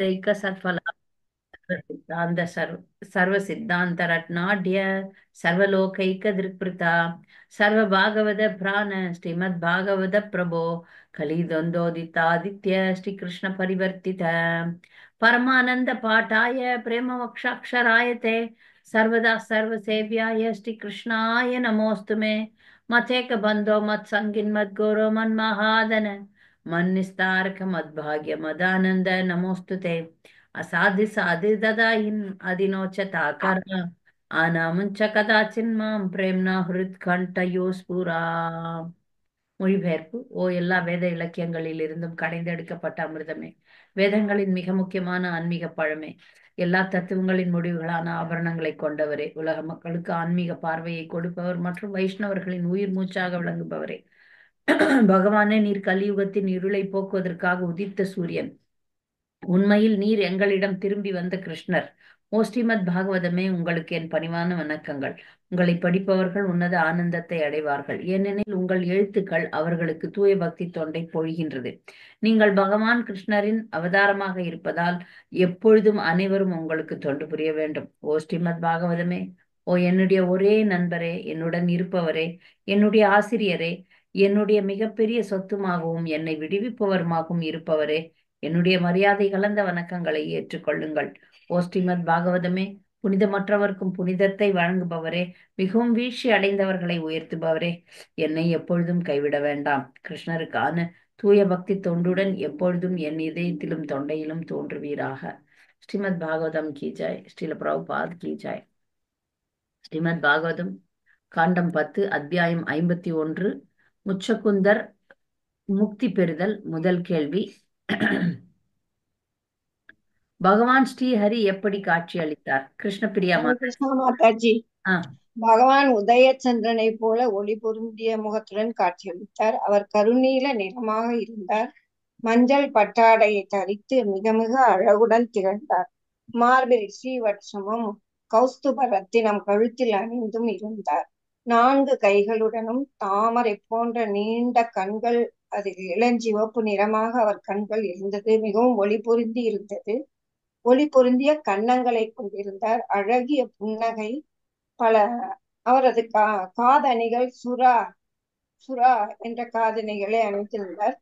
दैक सत्फला सिद्धांत सर्व सिद्धांत रत्नाढ्य सर्वलोकैक दृक्पृता सर्व भागवत प्राण श्रीमद् भागवत प्रभो कलिद्वंदोदितादित्य श्री कृष्ण परिवर्तित परमानंद पाठाय प्रेम वक्षाक्षराय ते सर्वदा सर्व सेव्याय श्री कृष्णाय नमोस्तु मे मतेक बंधो मत संगिन मत गौरो मन महादन मन निस्तारक मद भाग्य मदानंद नमोस्तु ते असाधि साधि ददाहिन् अधिनोचताकर आनामुञ्च कदाचिन् मां பிரேம்னா ஹிருத்கண்டயோ ஸ்புரா. மொழிபெயர்ப்பு. ஓ எல்லா வேத இலக்கியங்களில் இருந்தும் கடைந்தெடுக்கப்பட்ட அமிர்தமே, வேதங்களின் மிக முக்கியமான ஆன்மீக பழமே, எல்லா தத்துவங்களின் முடிவுகளான ஆபரணங்களைக் கொண்டவரே, உலக மக்களுக்கு ஆன்மீக பார்வையை கொடுப்பவர் மற்றும் வைஷ்ணவர்களின் உயிர் மூச்சாக விளங்குபவரே, பகவானே நீர் கலியுகத்தின் இருளை போக்குவதற்காக உதித்த சூரியன், உண்மையில் நீர் எங்களிடம் திரும்பி வந்த கிருஷ்ணர். ஓ ஸ்ரீமத் பாகவதமே, உங்களுக்கு என் பணிவான வணக்கங்கள். உங்களை படிப்பவர்கள் உன்னத ஆனந்தத்தை அடைவார்கள், ஏனெனில் உங்கள் எழுத்துக்கள் அவர்களுக்கு தூய பக்தி தொண்டை பொழிகின்றது. நீங்கள் பகவான் கிருஷ்ணரின் அவதாரமாக இருப்பதால் எப்பொழுதும் அனைவரும் உங்களுக்கு தொண்டு புரிய வேண்டும். ஓ ஸ்ரீமத் பாகவதமே, ஓ என்னுடைய ஒரே நண்பரே, என்னுடன் இருப்பவரே, என்னுடைய ஆசிரியரே, என்னுடைய மிகப்பெரிய சொத்துமாகவும் என்னை விடுவிப்பவருமாகவும் இருப்பவரே, என்னுடைய மரியாதை கலந்த வணக்கங்களை ஏற்றுக்கொள்ளுங்கள். ஓ ஸ்ரீமத் பாகவதமே, புனிதமற்றவர்க்கும் புனிதத்தை வழங்குபவரே, மிகவும் வீழ்ச்சி அடைந்தவர்களை உயர்த்துபவரே, என்னை எப்பொழுதும் கைவிட வேண்டாம். கிருஷ்ணருக்கான தூய பக்தி தொண்டுடன் எப்பொழுதும் என் இதயத்திலும் தொண்டையிலும் தோன்றுவீராக. ஸ்ரீமத் பாகவதம் கி ஜாய். ஸ்ரீல பிரபுபாத் கி ஜாய். ஸ்ரீமத் பாகவதம் காண்டம் 10 அத்தியாயம் 51 முச்சகுந்தர் முக்தி பெறுதல். முதல் கேள்வி. பகவான் ஸ்ரீஹரி எப்படி காட்சி அளித்தார்? கிருஷ்ணபிரியா ஹரே மாதா. கிருஷ்ணா மாதாஜி. ஆ, பகவான் உதயச்சந்திரனை போல ஒளி பொருந்திய முகத்துடன் காட்சியளித்தார். அவர் கருநீல நிறமாக இருந்தார். மஞ்சள் பட்டாடையை தரித்து மிக மிக அழகுடன் திகழ்ந்தார். மார்பில் ஸ்ரீவட்சமும் கௌஸ்துப ரத்தினம் கழுத்தில் அணிந்தும் இருந்தார். 4 கைகளுடனும் தாமரை போன்ற நீண்ட கண்கள், அதில் இளஞ்சிவப்பு நிறமாக அவர் கண்கள் இருந்தது. மிகவும் ஒளி பொருந்தி இருந்தது. ஒளி பொருந்திய கன்னங்களை கொண்டிருந்தார். அழகிய புன்னகை. பல அவரது காதணிகள் சுறா சுறா என்ற காதணிகளை அணிந்திருந்தார்.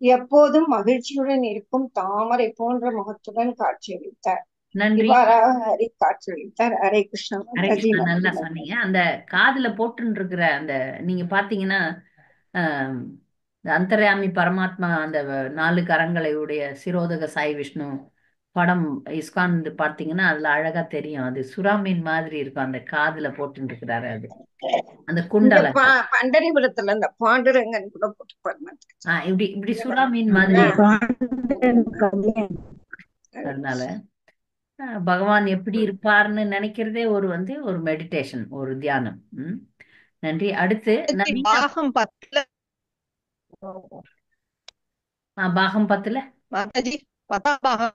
எப்போதும் மகிழ்ச்சியுடன் இருக்கும் தாமரை போன்ற முகத்துடன் காட்சியளித்தார். நன்றி. இவ்வாறாக ஹரி காட்சியளித்தார். ஹரே கிருஷ்ணா ஹரே மாதாஜி. கிருஷ்ணா. நன்றி நல்லா மாதாஜி. சொன்னீங்க. அந்த காதுல போட்டுன்னு இருக்கிற அந்த நீங்க பாத்தீங்கன்னா, ஆம், இந்த அந்தர்யாமி பரமாத்மா அந்த 4 கரங்களை உடைய சிரோதக சாய் விஷ்ணு படம் இஸ்கான் பார்த்தீங்கன்னா அதுல அழகா தெரியும். அது சுறாமீன் மாதிரி இருக்கும். அந்த காதுல போட்டுன்னு இருக்கிறாரு அது, அந்த இங்க குண்டலங்கள். பண்டரிபுரத்துல இந்த பாண்டுரங்கன் கூட போட்டுப்பாரு மாதாஜி. இப்படி இப்படி சுறாமீன் மாதிரி ஆ, அதனால பகவான் எப்படி இருப்பார்னு நினைக்கிறதே ஒரு மெடிடேஷன், ஒரு தியானம். நன்றி. அடுத்து நவீன. பாகம் 10ல பாகம் 10ல மாதாஜி 10ஆம் பாகம்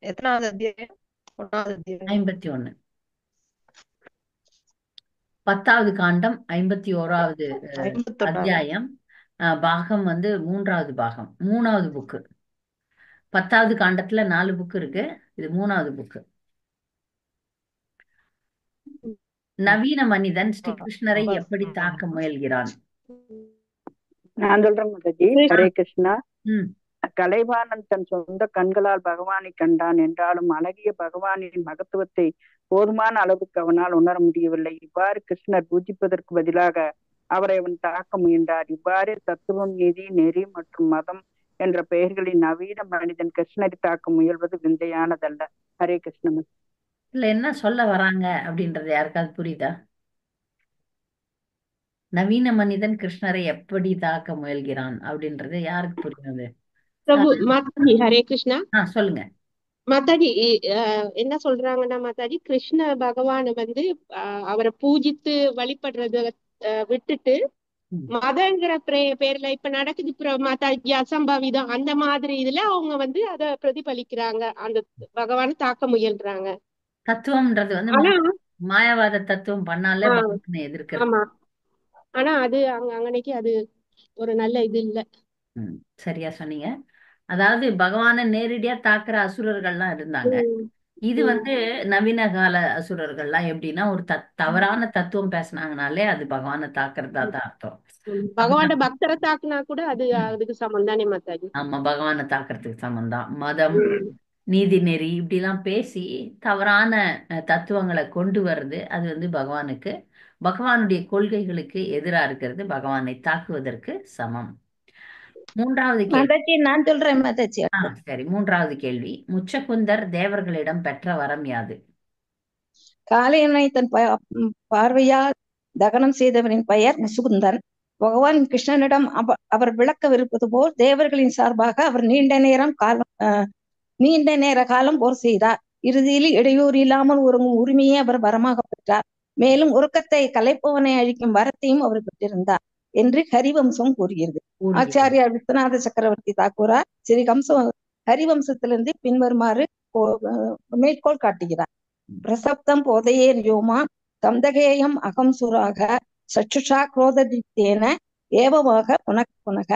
எத்தனாவது அத்தியாயம்? 1வது அத்தியாயம். 51 10வது காண்டம் 51வது 51வது அத்தியாயம். பாகம் 3வது பாகம், 3வது புக்கு. 10வது காண்டத்துல 4 புக்கு இருக்கு, இது 3வது புக்கு. நவீன மனிதன் ஸ்ரீ கிருஷ்ணரை எப்படி தாக்க முயல்கிறான்? நான் சொல்றேன் மாதாஜி. ஹரே கிருஷ்ணா. ம் கலைவாணன் தன் சொந்த கண்களால் பகவானை கண்டான் என்றாலும் அழகிய பகவானின் மகத்துவத்தை போதுமான அளவுக்கு அவனால் உணர முடியவில்லை. இவ்வாறு கிருஷ்ணர் பூஜிப்பதற்கு பதிலாக அவரை அவன் தாக்க முயன்றார். இவ்வாறு தத்துவம், நீதி, நெறி மற்றும் மதம் என்ற பெயர்களின் நவீன மனிதன் கிருஷ்ணரை தாக்க முயல்வது விந்தையானதல்ல. ஹரே கிருஷ்ணன். இல்ல என்ன சொல்ல வராங்க அப்படின்றது யாருக்காவது புரியுதா? நவீன மனிதன் கிருஷ்ணரை எப்படி தாக்க முயல்கிறான் அப்படின்றது யாருக்கு புரியுது? பிரபு மாதாஜி. ஹரே கிருஷ்ணா சொல்லுங்க. மாதாஜி. என்ன சொல்றாங்கன்னா மாதாஜி, கிருஷ்ண பகவான் அவரை பூஜித்து வழிபடுறத விட்டுட்டு ம். மதங்கிற பேர்ல இப்ப நடக்குது மாதாஜி அசம்பாவிதம், அந்த மாதிரி இதுல அவங்க அத பிரதிபலிக்கிறாங்க, அந்த பகவானை தாக்க முயல்றாங்க. தத்துவம்ன்றது ஆனா மாயாவாத தத்துவம் பண்ணாலே ஆஹ் பகவானை எதிர்க்கிறது. ஆமா, ஆனா அது அங்கனைக்கு அது ஒரு நல்ல இது இல்ல. சரியா சொன்னீங்க. அதாவது பகவானை நேரடியா தாக்குற அசுரர்கள்லாம் இருந்தாங்க. ம், இது ம், வந்து நவீன கால அசுரர்கள்லாம் எப்படின்னா ஒரு தவறான தத்துவம் பேசுனாங்கனாலே அது பகவானை தாக்குறதா தான் அர்த்தம். ம். அப்ப பகவான்ட நம்ம பக்தரை தாக்குனா கூட அது ம், அதுக்கு சமம் தானே மாதாஜி. ஆமா பகவானை தாக்குறதுக்கு சமம்தான். மதம், ம். நீதி நெறி இப்படிலாம் பேசி தவறான தத்துவங்களை கொண்டு வர்றது அது வந்து பகவானுடைய கொள்கைகளுக்கு எதிரா இருக்கிறது பகவானை தாக்குவதற்கு சமம். மூன்றாவது கேள்வி. மாதாஜி நான் சொல்றேன் மாதாஜி. சரி, மூன்றாவது கேள்வி. முச்சகுந்தர் தேவர்களிடம் பெற்ற வரம் யாது? காளையனை தன் பார்வையால் தகனம் செய்தவரின் பெயர் முசுகுந்தன். பகவான் கிருஷ்ணனிடம் அவர் விளக்கவிருப்பது போல் தேவர்களின் சார்பாக அவர் நீண்ட நேர காலம் போர் செய்தார். இறுதியில் இடையூறு இல்லாமல் உறங்கும் உரிமையை அவர் வரமாக பெற்றார். மேலும் உறக்கத்தை கலைப்பவனை அழிக்கும் வரத்தையும் அவர் பெற்றிருந்தார் என்று ஹரிவம்சம் கூறுகிறது. ஆச்சாரியா விஸ்வநாத சக்கரவர்த்தி தாக்கூரார் ஹரிவம்சத்திலிருந்து பின்வருமாறு மேற்கோள் காட்டுகிறார். பிரசப்தம் போதையே யோமா தந்தகேயம் அகம் சுராக சச்சுஷா குரோததித்தேன ஏவமாக புனக.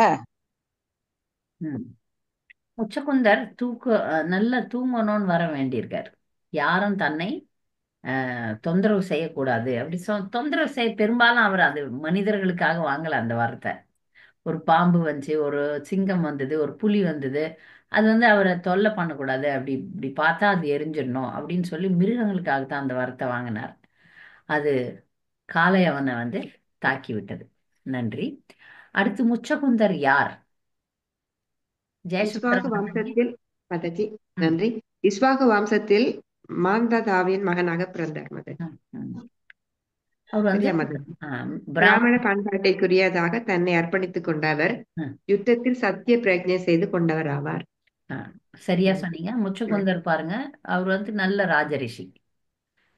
முச்சகுந்தர் நல்ல தூங்கணும்னு வர வேண்டியிருக்காரு. யாரும் தன்னை தொந்தரவு செய்யக்கூடாது அப்படி தொந்தரவு செய்ய பெரும்பாலும் அவர் அது மனிதர்களுக்காக வாங்கல அந்த வார்த்தை. ஒரு பாம்பு வந்துச்சு, ஒரு சிங்கம் வந்தது, ஒரு புலி வந்தது, அது வந்து அவரை தொல்லை பண்ணக்கூடாது, அப்படி இப்படி பார்த்தா அது எரிஞ்சிடணும் அப்படின்னு சொல்லி மிருகங்களுக்காக தான் அந்த வார்த்தை வாங்கினார். அது காலை அவனை வந்து தாக்கி விட்டது. நன்றி. அடுத்து முச்சகுந்தர் யார்? இஸ்வாகு வம்சத்தில் மாதாஜி நன்றி. இஸ்வாகு வம்சத்தில் மாந்ததாவின் மகனாக பிறந்தார் மாதாஜி. அவர் வந்து சரியா மாதாஜி? பிராமண பண்பாட்டைக்குரியதாக தன்னை அர்ப்பணித்துக் கொண்டவர். யுத்தத்தில் சத்திய பிரஜை செய்து கொண்டவர் ஆவார். சரியா சொன்னீங்க. முச்சகுந்தர் பாருங்க, அவர் வந்து நல்ல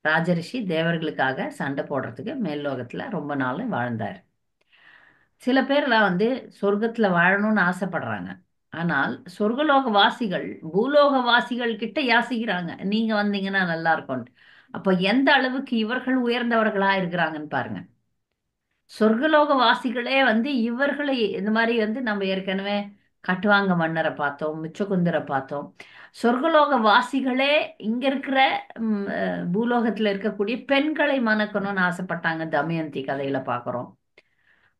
ராஜரிஷி தேவர்களுக்காக சண்டை போடுறதுக்கு மேல்லோகத்துல ரொம்ப நாள் வாழ்ந்தார். சில பேர்லாம் வந்து சொர்க்கத்துல வாழணும்னு ஆசைப்படுறாங்க. ஆனால் சொர்க்கலோக வாசிகள் பூலோக வாசிகள் கிட்ட யாசிக்கிறாங்க, நீங்க வந்தீங்கன்னா நல்லா இருக்கும். அப்ப எந்த அளவுக்கு இவர்கள் உயர்ந்தவர்களா இருக்கிறாங்கன்னு பாருங்க. சொர்க்கலோக வாசிகளே வந்து இவர்களை இந்த மாதிரி வந்து நம்ம ஏற்கனவே கட்டுவாங்க மன்னரை பார்த்தோம், முச்சகுந்தரை பார்த்தோம். சொர்க்கலோக வாசிகளே இங்க இருக்கிற பூலோகத்துல இருக்கக்கூடிய பெண்களை மணக்கணும்னு ஆசைப்பட்டாங்க. தமயந்தி கதையில பாக்குறோம்.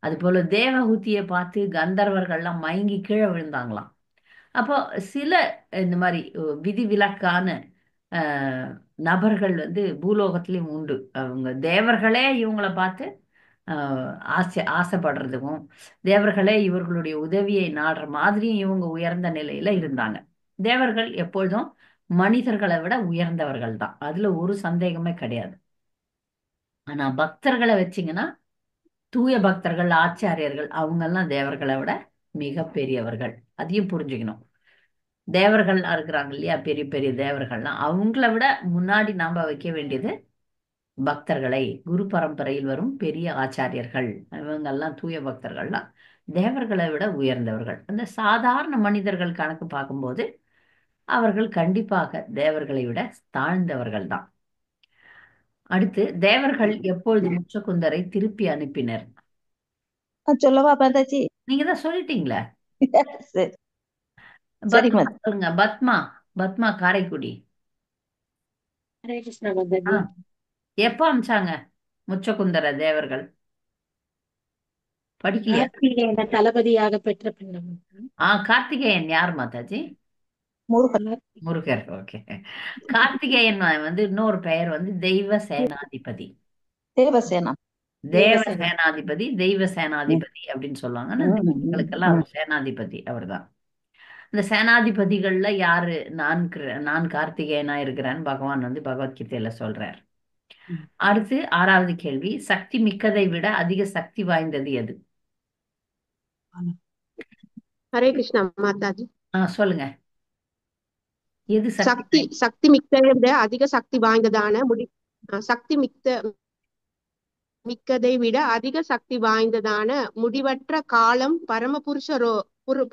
அது போல தேவஹூதியை பார்த்து கந்தர்வர்கள்லாம் மயங்கி கீழே விழுந்தாங்களாம். அப்போ சில இந்த மாதிரி விதிவிலக்கான நபர்கள் வந்து பூலோகத்திலையும் உண்டு. அவங்க தேவர்களே இவங்களை பார்த்து ஆசைப்படுறதுக்கும் தேவர்களே இவர்களுடைய உதவியை நாடுற மாதிரியும் இவங்க உயர்ந்த நிலையில இருந்தாங்க. தேவர்கள் எப்பொழுதும் மனிதர்களை விட உயர்ந்தவர்கள் தான், அதுல ஒரு சந்தேகமே கிடையாது. ஆனா பக்தர்களை வச்சிங்கன்னா தூய பக்தர்கள், ஆச்சாரியர்கள், அவங்கெல்லாம் தேவர்களை விட மிக பெரியவர்கள். அதையும் புரிஞ்சுக்கணும். தேவர்கள் இருக்கிறாங்க இல்லையா, பெரிய பெரிய தேவர்கள்லாம், அவங்கள விட முன்னாடி நாம வைக்க வேண்டியது பக்தர்களை. குரு பரம்பரையில் வரும் பெரிய ஆச்சாரியர்கள், இவங்கெல்லாம் தூய பக்தர்கள்லாம் தேவர்களை விட உயர்ந்தவர்கள். அந்த சாதாரண மனிதர்கள் கணக்கு பார்க்கும்போது அவர்கள் கண்டிப்பாக தேவர்களை விட தாழ்ந்தவர்கள் தான். அடுத்து, தேவர்கள் எப்பொழுது முச்சகுந்தரை திருப்பி அனுப்பினர்? சொல்லவா மாதாஜி? நீங்க தான் சொல்லிட்டீங்களே. சரி சொல்லுங்க. பத்மா காரைக்குடி. ஹரே கிருஷ்ணா மாதாஜி. எப்ப அமிச்சாங்க முச்சகுந்தர தேவர்கள்? படிக்கலையா? கார்த்திகேயனை தளபதியாக பெற்ற பின்னர். கார்த்திகேயன் யார் மாதாஜி? முருகர். ஓகே. கார்த்திகேயன் வந்து இன்னொரு பெயர் வந்து தெய்வ சேனாதிபதி. தெய்வ சேனாதிபதி அப்படின்னு சொல்லுவாங்க. தெய்வங்களுக்கெல்லாம் அவர் சேனாதிபதி அவர்தான். இந்த சேனாதிபதிகள்ல யாரு நான் கார்த்திகேயனா இருக்கிறேன்னு பகவான் வந்து பகவத்கீதையில சொல்றார். அடுத்து 6வது கேள்வி. சக்தி மிக்கதை விட அதிக சக்தி வாய்ந்தது எது? ஹரே கிருஷ்ணா மாதாஜி. சொல்லுங்க. எது சக்தி மிக்கதை விட அதிக சக்தி வாய்ந்ததான மிக்கதை விட அதிக சக்தி வாய்ந்ததான முடிவற்ற காலம்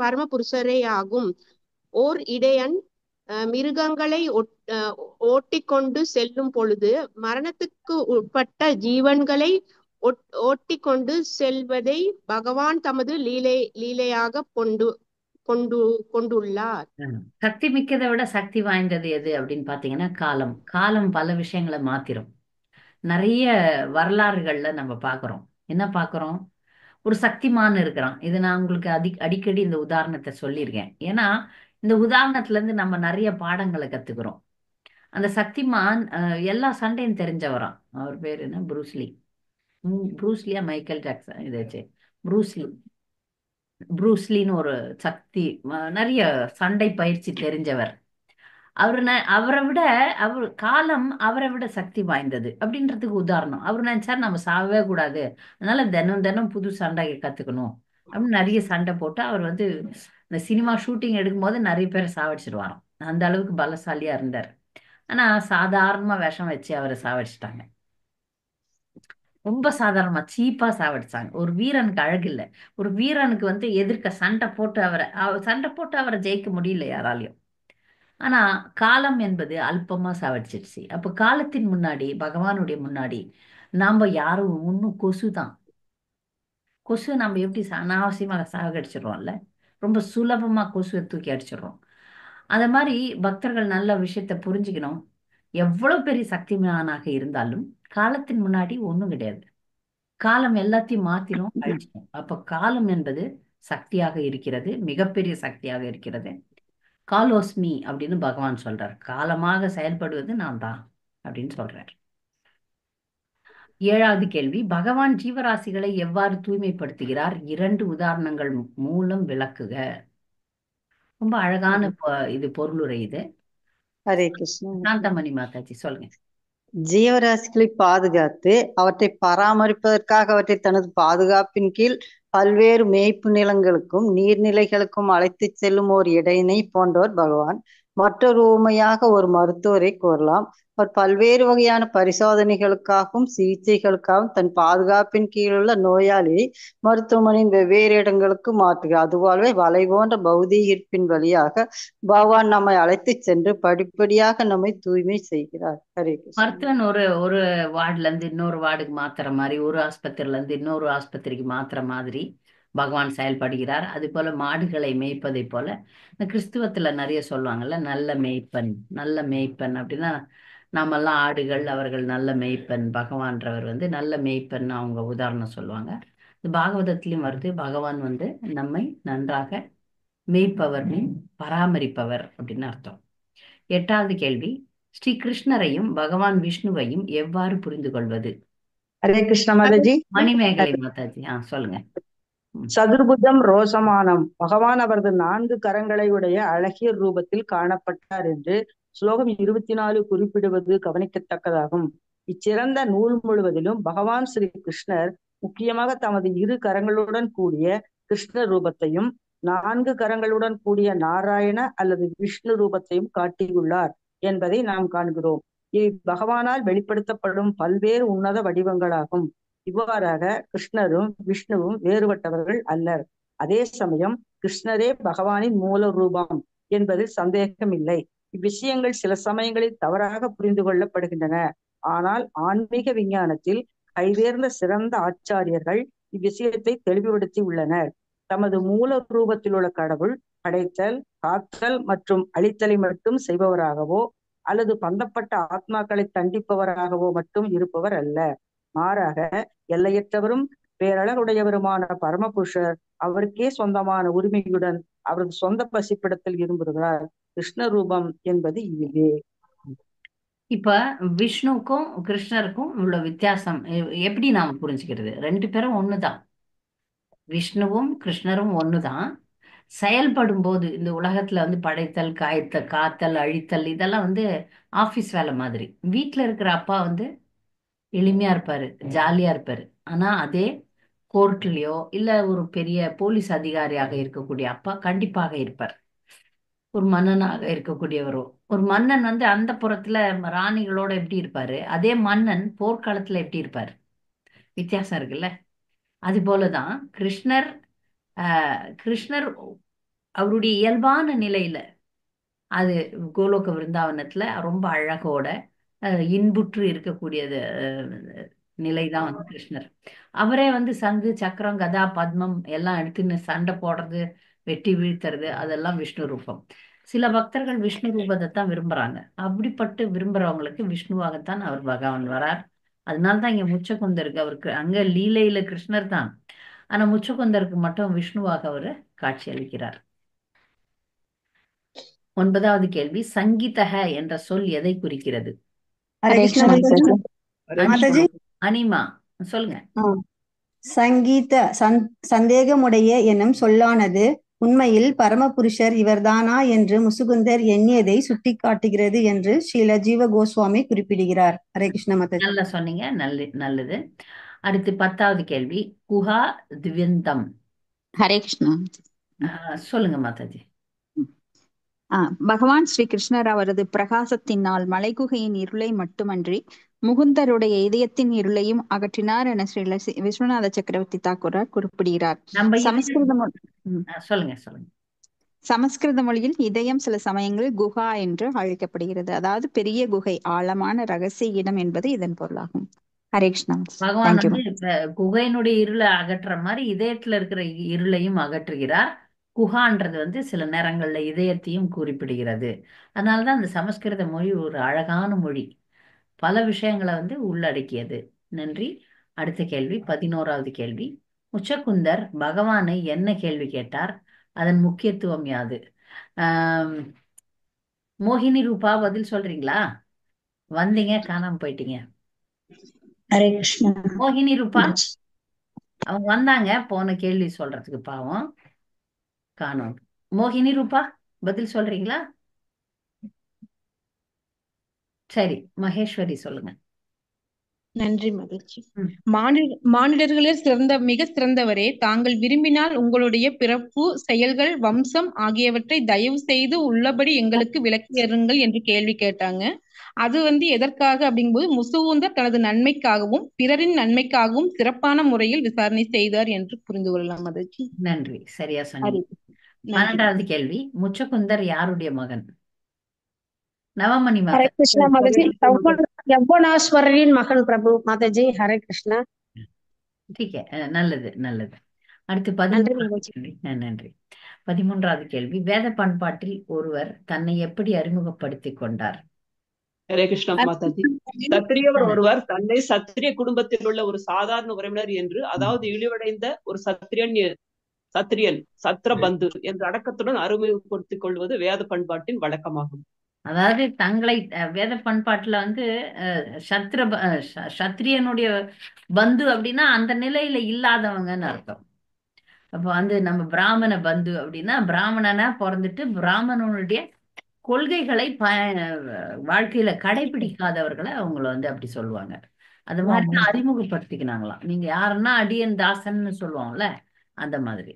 பரமபுருஷரே ஆகும். ஓர் இடையன் மிருகங்களை ஓட்டிக்கொண்டு செல்லும் பொழுது மரணத்துக்கு உட்பட்ட ஜீவன்களை ஓட்டிக்கொண்டு செல்வதை பகவான் தமது லீலையாக கொண்டு கொண்டுள்ளார். சக்தி மிக்கதை விட சக்தி வாய்ந்தது எது அப்படின்னு பாத்தீங்கன்னா காலம். காலம் பல விஷயங்களை மாத்திரும். நிறைய வரலாறுகள்ல நம்ம பார்க்கிறோம். என்ன பார்க்கிறோம்? ஒரு சக்திமான் இருக்கிறான். இது நான் உங்களுக்கு அடிக்கடி இந்த உதாரணத்தை சொல்லியிருக்கேன். ஏன்னா இந்த உதாரணத்துல இருந்து நம்ம நிறைய பாடங்களை கத்துக்கிறோம். அந்த சக்திமான் எல்லா சண்டையும் தெரிஞ்சவராம். அவர் பேர் என்ன? ப்ரூஸ்லி. ப்ரூஸ்லியா மைக்கேல் ஜாக்சன் இதாச்சு. ப்ரூஸ்லி. ப்ரூஸ்லின்னு ஒரு சக்தி நிறைய சண்டை பயிற்சி தெரிஞ்சவர். அவரை விட காலம் அவரை விட சக்தி வாய்ந்தது அப்படின்றதுக்கு உதாரணம். அவர் நினைச்சாரு நம்ம சாகவே கூடாது, அதனால தினம் தினம் புது சண்டை கத்துக்கணும் அப்படின்னு நிறைய சண்டை போட்டு அவர் வந்து இந்த சினிமா ஷூட்டிங் எடுக்கும் போது நிறைய பேரை சாவடிச்சிருவாராம். அந்த அளவுக்கு பலசாலியா இருந்தார். ஆனா சாதாரணமா விஷம் வச்சு அவரை சாவடிச்சிட்டாங்க. ரொம்ப சாதாரணமா சீப்பா சாவடிச்சாங்க. ஒரு வீரனுக்கு அழகு இல்லை. ஒரு வீரனுக்கு வந்து எதிர்க்க சண்டை போட்டு அவரை ஜெயிக்க முடியல யாராலையும். ஆனா காலம் என்பது அல்பமா சாவடிச்சிடுச்சு. அப்ப காலத்தின் முன்னாடி, பகவானுடைய முன்னாடி நாம யாரும் இன்னும் கொசு தான். கொசு நம்ம எப்படி அனாவசியமா சாகடிச்சிடுறோம்ல, ரொம்ப சுலபமா கொசுவை தூக்கி அடிச்சிடுறோம். அத மாதிரி பக்தர்கள் நல்ல விஷயத்த புரிஞ்சுக்கணும். எவ்வளவு பெரிய சக்திமானாக இருந்தாலும் காலத்தின் முன்னாடி ஒண்ணும் கிடையாது. காலம் எல்லாத்தையும் மாத்திரும், அழிச்சிடும். அப்ப காலம் என்பது சக்தியாக இருக்கிறது, மிகப்பெரிய சக்தியாக இருக்கிறது. காலோஸ்மி அப்படின்னு பகவான் சொல்றார். காலமாக செயல்படுவது நான் தான் அப்படின்னு சொல்றார். 7வது கேள்வி, பகவான் ஜீவராசிகளை எவ்வாறு தூய்மைப்படுத்துகிறார்? 2 உதாரணங்கள் மூலம் விளக்குக. ரொம்ப அழகான இது பொருளுரை. இது ஹரே கிருஷ்ணா. சாந்தமணி மாதாஜி சொல்லுங்க. ஜீவராசிகளை பாதுகாத்து அவற்றை பராமரிப்பதற்காக அவற்றை தனது பாதுகாப்பின் கீழ் பல்வேறு மேய்ப்பு நிலங்களுக்கும் நீர்நிலைகளுக்கும் அழைத்துச் செல்லும் ஓர் இடையினை போன்றவர் பகவான். மற்றொரு உவமையாக ஒரு மருத்துவரை கூறலாம். அவர் பல்வேறு வகையான பரிசோதனைகளுக்காகவும் சிகிச்சைகளுக்காகவும் தன் பாதுகாப்பின் கீழுள்ள நோயாளியை மருத்துவமனையின் வெவ்வேறு இடங்களுக்கு மாற்றுகிறார். அதுபோலவே வலை போன்ற பௌதீக ஈர்ப்பின் வழியாக பகவான் நம்மை அழைத்துச் சென்று படிப்படியாக நம்மை தூய்மை செய்கிறார். ஹரே கிருஷ்ணா. மருத்துவன் ஒரு வார்டுல இருந்து இன்னொரு வார்டுக்கு மாத்துற மாதிரி, ஒரு ஆஸ்பத்திரியில இருந்து இன்னொரு ஆஸ்பத்திரிக்கு மாத்துற மாதிரி பகவான் செயல்படுகிறார். அது போல மாடுகளை மேய்ப்பதை போல இந்த கிறிஸ்துவத்துல நிறைய சொல்லுவாங்கல்ல, நல்ல மேய்ப்பன், நல்ல மேய்ப்பன் அப்படின்னா நாமெல்லாம் ஆடுகள், அவர்கள் நல்ல மேய்ப்பன். பகவான்றவர் வந்து நல்ல மேய்ப்பன் அவங்க உதாரணம் சொல்லுவாங்க. இது பாகவதத்திலையும் வருது. பகவான் வந்து நம்மை நன்றாக மேய்ப்பவர், பராமரிப்பவர் அப்படின்னு அர்த்தம். 8வது கேள்வி, ஸ்ரீ கிருஷ்ணரையும் பகவான் விஷ்ணுவையும் எவ்வாறு புரிந்து கொள்வது? ஹரே கிருஷ்ண மாதாஜி. மணிமேகலை மாதாஜி சொல்லுங்க. சதுர்புஜம் ரோசமானம் பகவான் அவரது 4 கரங்களை உடைய அழகிய ரூபத்தில் காணப்பட்டார் என்று ஸ்லோகம் 24 குறிப்பிடுவது கவனிக்கத்தக்கதாகும். இச்சிறந்த நூல் முழுவதிலும் பகவான் ஸ்ரீ கிருஷ்ணர் முக்கியமாக தமது 2 கரங்களுடன் கூடிய கிருஷ்ண ரூபத்தையும் 4 கரங்களுடன் கூடிய நாராயண அல்லது விஷ்ணு ரூபத்தையும் காட்டியுள்ளார் என்பதை நாம் காண்கிறோம். இவை பகவானால் வெளிப்படுத்தப்படும் பல்வேறு உன்னத வடிவங்களாகும். இவ்வாறாக கிருஷ்ணரும் விஷ்ணுவும் வேறுபட்டவர்கள் அல்லர். அதே சமயம் கிருஷ்ணரே பகவானின் மூல ரூபம் என்பதில் சந்தேகம் இல்லை. இவ்விஷயங்கள் சில சமயங்களில் தவறாக புரிந்து கொள்ளப்படுகின்றன. ஆனால் ஆன்மீக விஞ்ஞானத்தில் கைதேர்ந்த சிறந்த ஆச்சாரியர்கள் இவ்விஷயத்தை தெளிவுபடுத்தி உள்ளனர். தமது மூல ரூபத்தில் உள்ள கடவுள் படைத்தல், காத்தல் மற்றும் அழித்தலை மட்டும் செய்பவராகவோ அல்லது பந்தப்பட்ட ஆத்மாக்களை தண்டிப்பவராகவோ மட்டும் இருப்பவர் அல்ல. மாறாக எல்லையற்றவரும் பேரழகுடையவருமான பரமபுருஷர் அவருக்கே சொந்தமான உரிமையுடன் அவரது சொந்த பசிப்பிடத்தில் இருந்துகிறார். கிருஷ்ண ரூபம் என்பது இதுவே. இப்ப விஷ்ணுக்கும் கிருஷ்ணருக்கும் உள்ள வித்தியாசம் எப்படி நாம புரிஞ்சுக்கிறது? 2 பேரும் ஒண்ணுதான். விஷ்ணுவும் கிருஷ்ணரும் ஒண்ணுதான். செயல்படும் போது இந்த உலகத்துல வந்து படைத்தல், காத்தல், அழித்தல் இதெல்லாம் வந்து ஆபீஸ் வேலை மாதிரி. வீட்டுல இருக்கிற அப்பா வந்து எளிமையா இருப்பாரு, ஜாலியா இருப்பாரு. ஆனா அதே கோர்ட்லயோ இல்ல ஒரு பெரிய போலீஸ் அதிகாரியாக இருக்கக்கூடிய அப்பா கண்டிப்பாக இருப்பார். ஒரு மன்னனாக இருக்கக்கூடியவரோ, ஒரு மன்னன் வந்து அந்த புறத்துல ராணிகளோட எப்படி இருப்பாரு, அதே மன்னன் போர்க்காலத்துல எப்படி இருப்பாரு, வித்தியாசம் இருக்குல்ல. அது போலதான் கிருஷ்ணர் அவருடைய இயல்பான நிலையில, அது கோலோக விருந்தாவனத்துல ரொம்ப அழகோட இன்புற்று இருக்கக்கூடியது நிலைதான் வந்து கிருஷ்ணர். அவரே வந்து சங்கு, சக்கரம், கதா, பத்மம் எல்லாம் எடுத்துன்னு சண்டை போடுறது, வெட்டி வீழ்த்துறது அதெல்லாம் விஷ்ணு ரூபம். சில பக்தர்கள் விஷ்ணு ரூபத்தை தான் விரும்புறாங்க. அப்படிப்பட்டு விரும்புறவங்களுக்கு விஷ்ணுவாகத்தான் அவர் பகவான் வரார். அதனால தான் இங்க முச்சகுந்தருக்கு அவருக்கு அங்க லீலையில கிருஷ்ணர் தான், ஆனா முச்சகுந்தருக்கு மட்டும் விஷ்ணுவாக அவர் காட்சி அளிக்கிறார். 9வது கேள்வி, சங்கீதக என்ற சொல் எதை குறிக்கிறது? ஹரே கிருஷ்ண மாதாஜி. மாதாஜி அனிமா சொல்லுங்க. சங்கீத சந்தேகமுடைய என்னும் சொல்லானது உண்மையில் பரமபுருஷர் இவர்தானா என்று முசுகுந்தர் எண்ணியதை சுட்டிக்காட்டுகிறது என்று ஸ்ரீல ஜீவ கோஸ்வாமி குறிப்பிடுகிறார். ஹரே கிருஷ்ண மாதாஜி. நல்லா சொன்னீங்க, நல்லது. அடுத்து 10வது கேள்வி, குஹா திவ்யந்தம். ஹரே கிருஷ்ணா. சொல்லுங்க மாதாஜி. பகவான் ஸ்ரீ கிருஷ்ணர் அவரது பிரகாசத்தினால் மலைகுகையின் இருளை மட்டுமன்றி முகுந்தருடைய இதயத்தின் இருளையும் அகற்றினார் என ஸ்ரீ விஸ்வநாத சக்கரவர்த்தி தாக்கூரார் குறிப்பிடுகிறார். சொல்லுங்க. சமஸ்கிருத மொழியில் இதயம் சில சமயங்களில் குஹா என்று அழைக்கப்படுகிறது. அதாவது பெரிய குகை, ஆழமான ரகசிய இடம் என்பது இதன் பொருளாகும். ஹரே கிருஷ்ணா. பகவான் குகையினுடைய இருளை அகற்ற மாதிரி இதயத்துல இருக்கிற இருளையும் அகற்றுகிறார். குஹான்றது சில நேரங்கள்ல இதயத்தையும் குறிப்பிடுகிறது. அதனாலதான் அந்த சமஸ்கிருத மொழி ஒரு அழகான மொழி, பல விஷயங்களை உள்ளடக்கியது. நன்றி. அடுத்த கேள்வி, 11வது கேள்வி, முச்சகுந்தர் பகவானை என்ன கேள்வி கேட்டார்? அதன் முக்கியத்துவம் யாது? மோகினி ரூபா பதில் சொல்றீங்களா? வந்தீங்க, காணாம போயிட்டீங்க. ஹரே கிருஷ்ணா. மோகினி ரூபா அவங்க வந்தாங்க போன கேள்வி சொல்றதுக்கு, பாவம் காணோம். மோகினி ரூபா பதில் சொல்றீங்களா? சரி, மகேஸ்வரி சொல்லுங்க. நன்றி மகிழ்ச்சி. மானிடர்களில் மிக சிறந்தவரே, தாங்கள் விரும்பினால் உங்களுடைய பிறப்பு, செயல்கள், வம்சம் ஆகியவற்றை தயவு செய்து உள்ளபடி எங்களுக்கு விளக்கியருங்கள் என்று கேள்வி கேட்டாங்க. அது எதற்காக அப்படிங்கும்போது, முசுகுந்தர் தனது நன்மைக்காகவும் பிறரின் நன்மைக்காகவும் சிறப்பான முறையில் விசாரணை செய்தார் என்று புரிந்து கொள்ளலாம். மகிழ்ச்சி. நன்றி, சரியா சொன்னீங்க. 12வது கேள்வி, முச்சகுந்தர் யாருடைய மகன்? நவமணி ஹரே கிருஷ்ணா மாதாஜி. யௌவனாஸ்வரரின் மகன் பிரபு மாதாஜி. ஹரே கிருஷ்ணா. நல்லது. அடுத்து 13வது கேள்வி. நன்றி. 13வது கேள்வி, வேத பண்பாட்டில் ஒருவர் தன்னை எப்படி அறிமுகப்படுத்திக் கொண்டார்? ஹரே கிருஷ்ணா மாதாஜி. சத்திரியவர் ஒருவர் தன்னை சத்திரிய குடும்பத்தில் உள்ள ஒரு சாதாரண உறவினர் என்று, அதாவது இழிவடைந்த ஒரு சத்திரியன் சத்திர பந்து என்ற அடக்கத்துடன் அறிமுகப்படுத்திக் கொள்வது வேத பண்பாட்டின் வழக்கமாகும். அதாவது தங்களை வேத பண்பாட்டுல சத்திரியனுடைய பந்து அப்படின்னா அந்த நிலையில இல்லாதவங்கன்னு அர்த்தம். அப்போ நம்ம பிராமண பந்து அப்படின்னா பிராமணனா பிறந்துட்டு பிராமணனுடைய கொள்கைகளை வாழ்க்கையில கடைபிடிக்காதவர்களை அவங்கள அப்படி சொல்லுவாங்க. அது மாதிரி அறிமுகப்படுத்திக்கினாங்களாம். நீங்க யாருன்னா அடியன் தாசன்னு சொல்லுவாங்கல்ல, அந்த மாதிரி.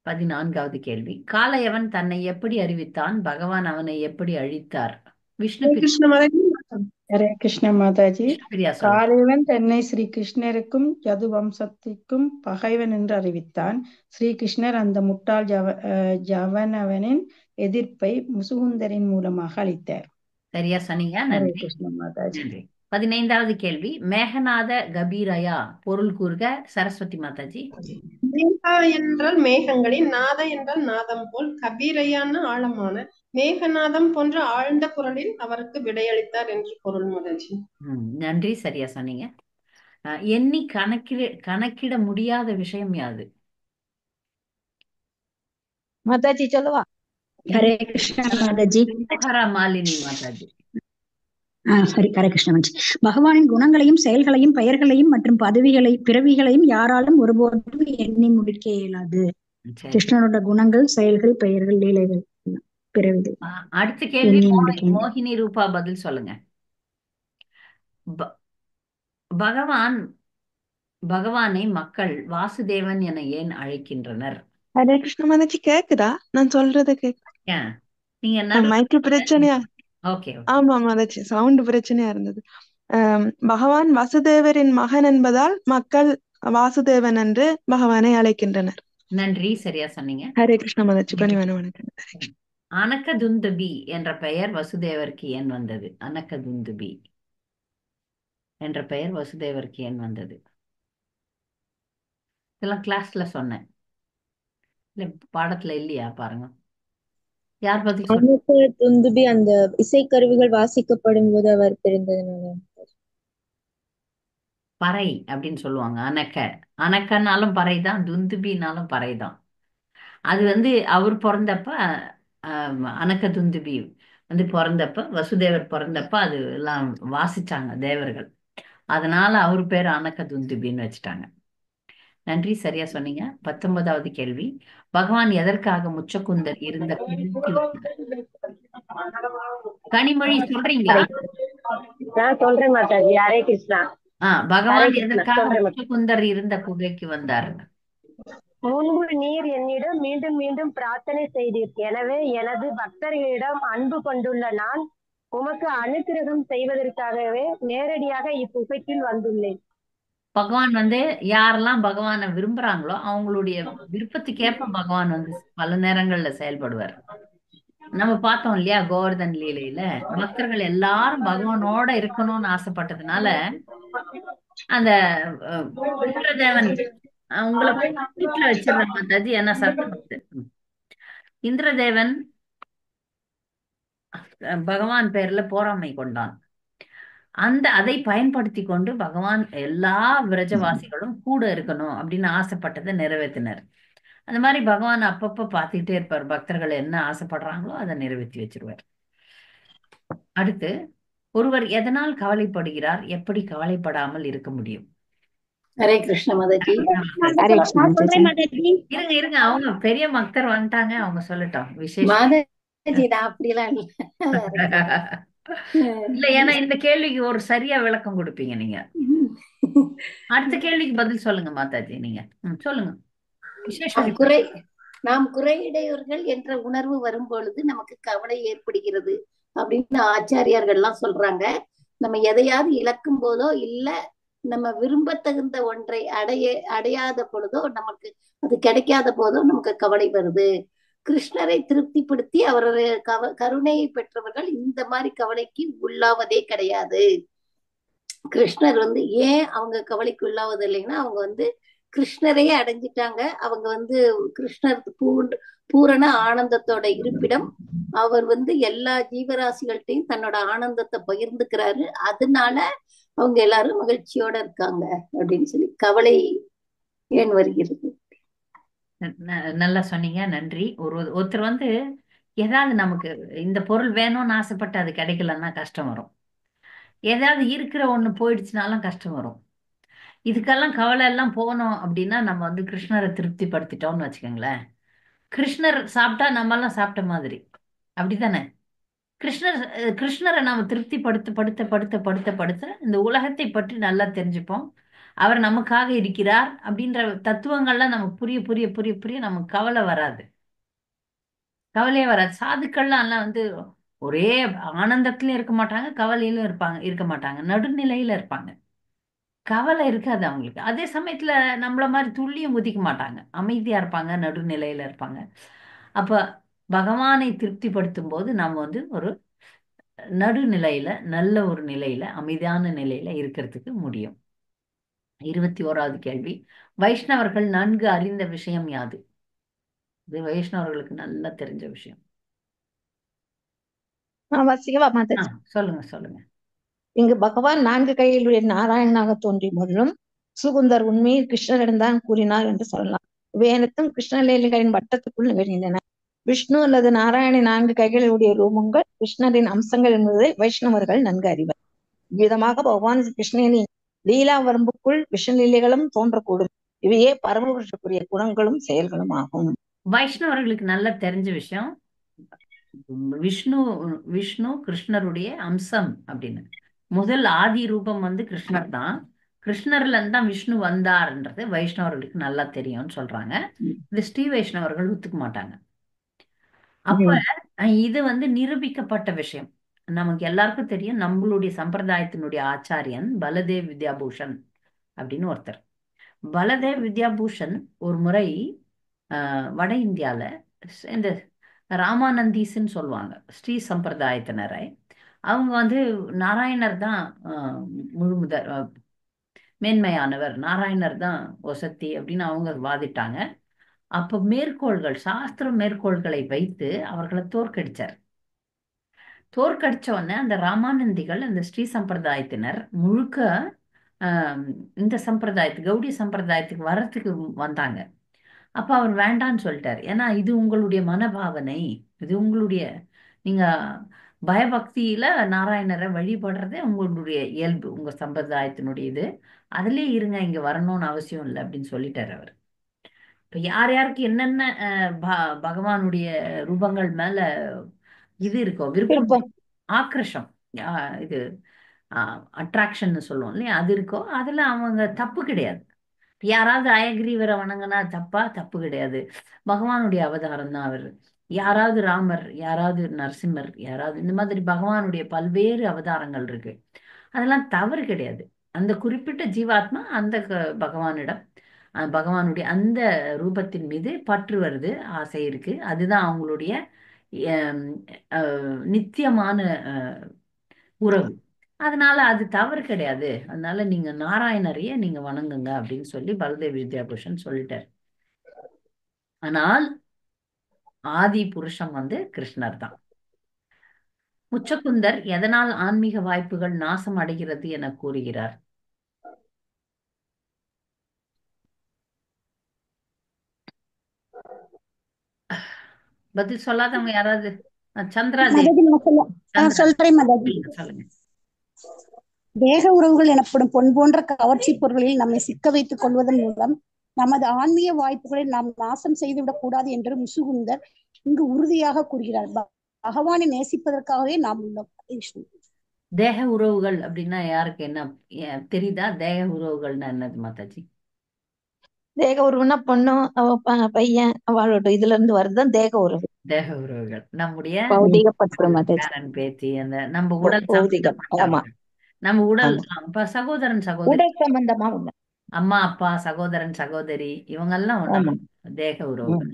14வது கேள்வி, காளையவன் தன்னை எப்படி அறிவித்தான்? பகவான் அவனை எப்படி அழித்தார்? விஷ்ணு. ஹரே கிருஷ்ண மாதாஜி. காளையவன் தன்னை ஸ்ரீ கிருஷ்ணருக்கும் யது வம்சத்திற்கும் பகைவன் என்று அறிவித்தான். ஸ்ரீ கிருஷ்ணர் அந்த முட்டாள் ஜவனவனின் எதிர்ப்பை முசுகுந்தரின் மூலமாக அளித்தார். சரியா சொன்னீங்க. ஹரே கிருஷ்ண மாதாஜி. 15வது கேள்வி, மேகநாத கபீரயா பொருள் கூறுக. சரஸ்வதி மாதாஜி. மேகா என்றால் மேகங்களின், நாத என்றால் நாதம் போல், கபீரையான ஆழமான, மேகநாதம் போன்ற ஆழ்ந்த குரலில் அவருக்கு விடையளித்தார் என்று பொருள் மாதாஜி. நன்றி, சரியா சொன்னீங்க. எண்ணி கணக்கிட முடியாத விஷயம் யாது? மாதாஜி சொல்லுவா. ஹரே கிருஷ்ணா மாதாஜி. மாலினி மாதாஜி. ஹரே கிருஷ்ண மாதாஜி. பகவானின் குணங்களையும் செயல்களையும் பெயர்களையும் மற்றும் பிறவிகளையும் யாராலும் ஒருபோதும் எண்ணி முடிக்க இயலாது. கிருஷ்ணனோட குணங்கள், செயல்கள், பெயர்கள், லீலைகள், பிறவிகள். அடுத்த கேள்வி, மோகினி ரூபா பதில் சொல்லுங்க. பகவானை மக்கள் வாசுதேவன் என ஏன் அழைக்கின்றனர்? ஹரே கிருஷ்ண மாதாஜி. கேக்குதா? நான் சொல்றது நீங்க மைக்கு பிரச்சனையா? ஓகே. ஆமா மாதாஜி, சவுண்ட் பிரச்சனையா இருந்தது. பகவான் வசுதேவரின் மகன் என்பதால் மக்கள் வாசுதேவன் என்று பகவானை அழைக்கின்றனர். நன்றி, சரியா சொன்னீங்க. ஹரே கிருஷ்ண மாதாஜி. பணிவான வணக்கம். அனகதுந்துபி என்ற பெயர் வசுதேவருக்கு ஏன் வந்தது? அனகதுந்துபி என்ற பெயர் வசுதேவருக்கு ஏன் வந்தது? இதெல்லாம் கிளாஸ்ல சொன்னேன். இல்ல பாடத்துல இல்லையா பாருங்க. யார் பத்தி சொல்ற? அனக்க துந்துபி அந்த இசைக்கருவிகள் வாசிக்கப்படும் போது அவர் பிறந்ததுனால. பறை அப்படின்னு சொல்லுவாங்க. அனக்கன்னாலும் பறை தான், துந்துபினாலும் பறை தான். அது வந்து அவர் பிறந்தப்ப அனக்க துந்துபி வந்து பிறந்தப்ப, வசுதேவர் பிறந்தப்ப அது எல்லாம் வாசிச்சாங்க தேவர்கள். அதனால அவர் பேர் அனக்க துந்துபின்னு வச்சுட்டாங்க. நன்றி, சரியா சொன்னீங்க. 19வது கேள்வி. பகவான் எதற்காக முச்சக்குந்தர் இருந்த குகைக்கு வந்தார்? கனிமொழி சொல்றீங்களா? நான் சொல்றேன் மாதாஜி. ஹரே கிருஷ்ணா. ஹரே பகவான் கிருஷ்ணா எதற்காக சொல்றேன். முச்சக்குந்தர் இருந்த குகைக்கு வந்தார்? முன்பு நீர் என்னிடம் மீண்டும் மீண்டும் பிரார்த்தனை செய்தீர். எனவே எனது பக்தர்களிடம் அன்பு கொண்டுள்ள நான் உமக்கு அனுக்கிரகம் செய்வதற்காகவே நேரடியாக இக்குகைக்குள் வந்துள்ளேன். பகவான் வந்து யாரெல்லாம் பகவானை விரும்புறாங்களோ அவங்களுடைய விருப்பத்துக்கேற்ப பகவான் வந்து பல நேரங்கள்ல செயல்படுவார். நம்ம பார்த்தோம் இல்லையா, கோவர்தன் லீலையில பக்தர்கள் எல்லாரும் பகவானோட இருக்கணும்னு ஆசைப்பட்டதுனால அந்த இந்திரதேவன் உங்களை வீட்டுல வச்சிருந்த மாதாஜி என்ன சத்தம் வருது? இந்திரதேவன் பகவான் பேர்ல போராமை கொண்டான். அதை பயன்படுத்தி கொண்டு பகவான் எல்லா விரஜவாசிகளும் கூட இருக்கணும் அப்படின்னு ஆசைப்பட்டதை நிறைவேற்றினார். அந்த மாதிரி பகவான் அப்பப்ப பார்த்துட்டே இருப்பார், பக்தர்கள் என்ன ஆசைப்படுறாங்களோ அதை நிறைவேற்றி வச்சிருவார். அடுத்து, ஒருவர் எதனால் கவலைப்படுகிறார், எப்படி கவலைப்படாமல் இருக்க முடியும்? ஹரே கிருஷ்ண மாதாஜி. இருங்க அவங்க பெரிய பக்தர் வந்துட்டாங்க, அவங்க சொல்லட்டும் விசேஷம். மாதாஜி நான் அப்படிலாம் இல்ல, ஏன்னா இந்த கேள்விக்கு ஒரு சரியா விளக்கம் கொடுப்பீங்க நீங்க. அடுத்த கேள்விக்கு பதில் சொல்லுங்க மாதாஜி. நீங்க சொல்லுங்க. விசேஷம். நாம் குறையுடையவர்கள் என்ற உணர்வு வரும் பொழுது நமக்கு கவலை ஏற்படுகிறது அப்படின்னு ஆச்சாரியார்கள்லாம் சொல்றாங்க. நம்ம எதையாவது இழக்கும் போதோ இல்ல நம்ம விரும்பத்தகுந்த ஒன்றை அடையாத பொழுதோ, நமக்கு அது கிடைக்காத போதோ நமக்கு கவலை வருது. கிருஷ்ணரை திருப்திப்படுத்தி அவருடைய கருணையை பெற்றவர்கள் இந்த மாதிரி கவலைக்கு உள்ளாவதே கிடையாது. கிருஷ்ணர் வந்து ஏன் அவங்க கவலைக்கு உள்ளாவது இல்லைன்னா, அவங்க வந்து கிருஷ்ணரையே அடைஞ்சிட்டாங்க. அவங்க வந்து கிருஷ்ணர் பூரண ஆனந்தத்தோட இருப்பிடம். அவர் வந்து எல்லா ஜீவராசிகள்கிட்டையும் தன்னோட ஆனந்தத்தை பகிர்ந்துக்கிறாரு. அதனால அவங்க எல்லாரும் மகிழ்ச்சியோட இருக்காங்க அப்படின்னு சொல்லி கவலை ஏன் வருகிறது. நல்லா சொன்னீங்க, நன்றி. ஒருத்தர் வந்து ஏதாவது நமக்கு இந்த பொருள் வேணும்னு ஆசைப்பட்டு அது கிடைக்கலன்னா கஷ்டம் வரும். ஏதாவது இருக்கிற ஒண்ணு போயிடுச்சுனாலும் கஷ்டம் வரும். இதுக்கெல்லாம் கவலை எல்லாம் போனோம் அப்படின்னா நம்ம வந்து கிருஷ்ணரை திருப்திப்படுத்திட்டோம்னு வச்சுக்கோங்களேன். கிருஷ்ணர் சாப்பிட்டா நம்ம எல்லாம் சாப்பிட்ட மாதிரி, அப்படித்தானே? கிருஷ்ணரை நாம திருப்திப்படுத்த இந்த உலகத்தை பற்றி நல்லா தெரிஞ்சுப்போம். அவர் நமக்காக இருக்கிறார் அப்படின்ற தத்துவங்கள்லாம் நமக்கு புரிய புரிய புரிய புரிய நமக்கு கவலையே வராது. சாதுக்கள்லாம் எல்லாம் வந்து ஒரே ஆனந்தத்திலும் இருக்க மாட்டாங்க, கவலையிலும் இருக்க மாட்டாங்க, நடுநிலையில இருப்பாங்க. கவலை இருக்காது அவங்களுக்கு. அதே சமயத்துல நம்மள மாதிரி துள்ளியும் குதிக்க மாட்டாங்க, அமைதியா இருப்பாங்க, நடுநிலையில இருப்பாங்க. அப்ப பகவானை திருப்திப்படுத்தும் போது நம்ம வந்து ஒரு நடுநிலையில, நல்ல ஒரு நிலையில, அமைதியான நிலையில இருக்கிறதுக்கு முடியும். 21வது கேள்வி. வைஷ்ணவர்கள் நன்கு அறிந்த விஷயம் யாது? இது வைஷ்ணவர்களுக்கு நல்லா தெரிஞ்ச விஷயம். சொல்லுங்க. இங்கு பகவான் 4 கைகளுடைய நாராயணனாக தோன்றிய போதிலும் சுகுந்தர் உண்மையில் கிருஷ்ணரிடம்தான் கூறினார் என்று சொல்லலாம். இவை அனைத்தும் கிருஷ்ணலீலைகளின் வட்டத்துக்குள் நிகழ்கின்றன. விஷ்ணு அல்லது நாராயணன் 4 கைகளுடைய ரூபங்கள் கிருஷ்ணரின் அம்சங்கள் என்பதை வைஷ்ணவர்கள் நன்கு அறிவர். இவ்விதமாக பகவான் கிருஷ்ணனின் லீலா வரம்புக்குள் விஷ்ணு லீலைகளும் தோன்றக்கூடும். இவையே பரமபுருஷருக்குரிய குணங்களும் செயல்களும் ஆகும். வைஷ்ணவர்களுக்கு நல்லா தெரிஞ்ச விஷயம், விஷ்ணு கிருஷ்ணருடைய அம்சம் அப்படின்னு. முதல் ஆதி ரூபம் வந்து கிருஷ்ணர் தான். கிருஷ்ணர்ல இருந்து தான் விஷ்ணு வந்தார்ன்றது வைஷ்ணவர்களுக்கு நல்லா தெரியும்னு சொல்றாங்க. இது ஸ்ரீ வைஷ்ணவர்கள் ஒத்துக்க மாட்டாங்க. அப்ப இது வந்து நிரூபிக்கப்பட்ட விஷயம். நமக்கு எல்லாருக்கும் தெரியும், நம்மளுடைய சம்பிரதாயத்தினுடைய ஆச்சாரியன் பலதேவ் வித்யாபூஷன் அப்படின்னு ஒருத்தர். பலதேவ் வித்யாபூஷன் ஒரு முறை வட இந்தியால இந்த ராமானந்தீஸ்ன்னு சொல்லுவாங்க, ஸ்ரீ சம்பிரதாயத்தினரை. அவங்க வந்து நாராயணர் தான் முழுமுதற் மேன்மையானவர், நாராயணர் தான் வசத்தி அப்படின்னு அவங்க வாதிட்டாங்க. அப்ப மேற்கோள்கள், சாஸ்திர மேற்கோள்களை வைத்து அவர்களை தோற்கடிச்சார். தோற்கடிச்ச உடனே அந்த ராமானந்திகள், அந்த ஸ்ரீ சம்பிரதாயத்தினர் முழுக்க இந்த சம்பிரதாயத்துக்கு, கௌடி சம்பிரதாயத்துக்கு வர்றதுக்கு வந்தாங்க. அப்ப அவர் வேண்டான்னு சொல்லிட்டார். ஏன்னா இது உங்களுடைய மனபாவனை, இது உங்களுடைய, நீங்க பயபக்தியில நாராயணரை வழிபடுறதே உங்களுடைய இயல்பு, உங்க சம்பிரதாயத்தினுடைய இது, அதுலயே இருங்க, இங்க வரணும்னு அவசியம் இல்லை அப்படின்னு சொல்லிட்டார் அவர். இப்ப யார் யாருக்கு என்னென்ன பகவானுடைய ரூபங்கள் மேல இது இருக்கோ, விருப்பம், ஆக்ரோஷம், இது அட்ராக்ஷன் சொல்லுவோம் இல்லையா, அது இருக்கோ, அதுல அவங்க தப்பு கிடையாது. யாராவது அயக்ரீவரை வணங்கினா தப்பா? தப்பு கிடையாது. பகவானுடைய அவதாரம் தான் அவர். யாராவது ராமர், யாராவது நரசிம்மர், யாராவது இந்த மாதிரி பகவானுடைய பல்வேறு அவதாரங்கள் இருக்கு, அதெல்லாம் தவறு கிடையாது. அந்த குறிப்பிட்ட ஜீவாத்மா அந்த பகவானிடம், பகவானுடைய அந்த ரூபத்தின் மீது பற்று வருது, ஆசை இருக்கு, அதுதான் அவங்களுடைய நித்தியமான உறவு. அதனால அது தவறு கிடையாது. அதனால நீங்க நாராயணரையே நீங்க வணங்குங்க அப்படின்னு சொல்லி பலதேவ் வித்யாபூஷன் சொல்லிட்டார். ஆனால் ஆதி புருஷன் வந்து கிருஷ்ணர் தான். முச்சகுந்தர் எதனால் ஆன்மீக வாய்ப்புகள் நாசம் அடைகிறது என கூறுகிறார்? பதில் சொல்லாதவங்க யாராவது? சந்திரா தேவி சொல்லுங்க. தேக உறவுகள் எனப்படும் பொன் போன்ற கவர்ச்சி பொருள்களில் நம்மை சிக்க வைத்துக் கொள்வதன் மூலம் நமது ஆன்மீக வாய்ப்புகளை நாம் நாசம் செய்துவிடக் கூடாது என்று முசுகுந்தர் இங்கு உறுதியாக கூறுகிறார். பகவானை நேசிப்பதற்காகவே நாம் உள்ளோம். தேக உறவுகள் அப்படின்னா யாருக்கு என்ன தெரியுதா? தேக உறவுகள்னா என்னது மாதாஜி? தேக உறவுனா பொண்ணும் பையன் அவளோட இதுல இருந்து வருதுதான் தேக உறவு. தேக உறவுகள் நம்முடைய பேரன் பேத்தி, அந்த நம்ம உடல் நம்ம உடல், சகோதரன் சகோதரி, சம்பந்தமா அம்மா அப்பா, சகோதரன் சகோதரி, இவங்கெல்லாம் நம்ம தேக உறவுகள்.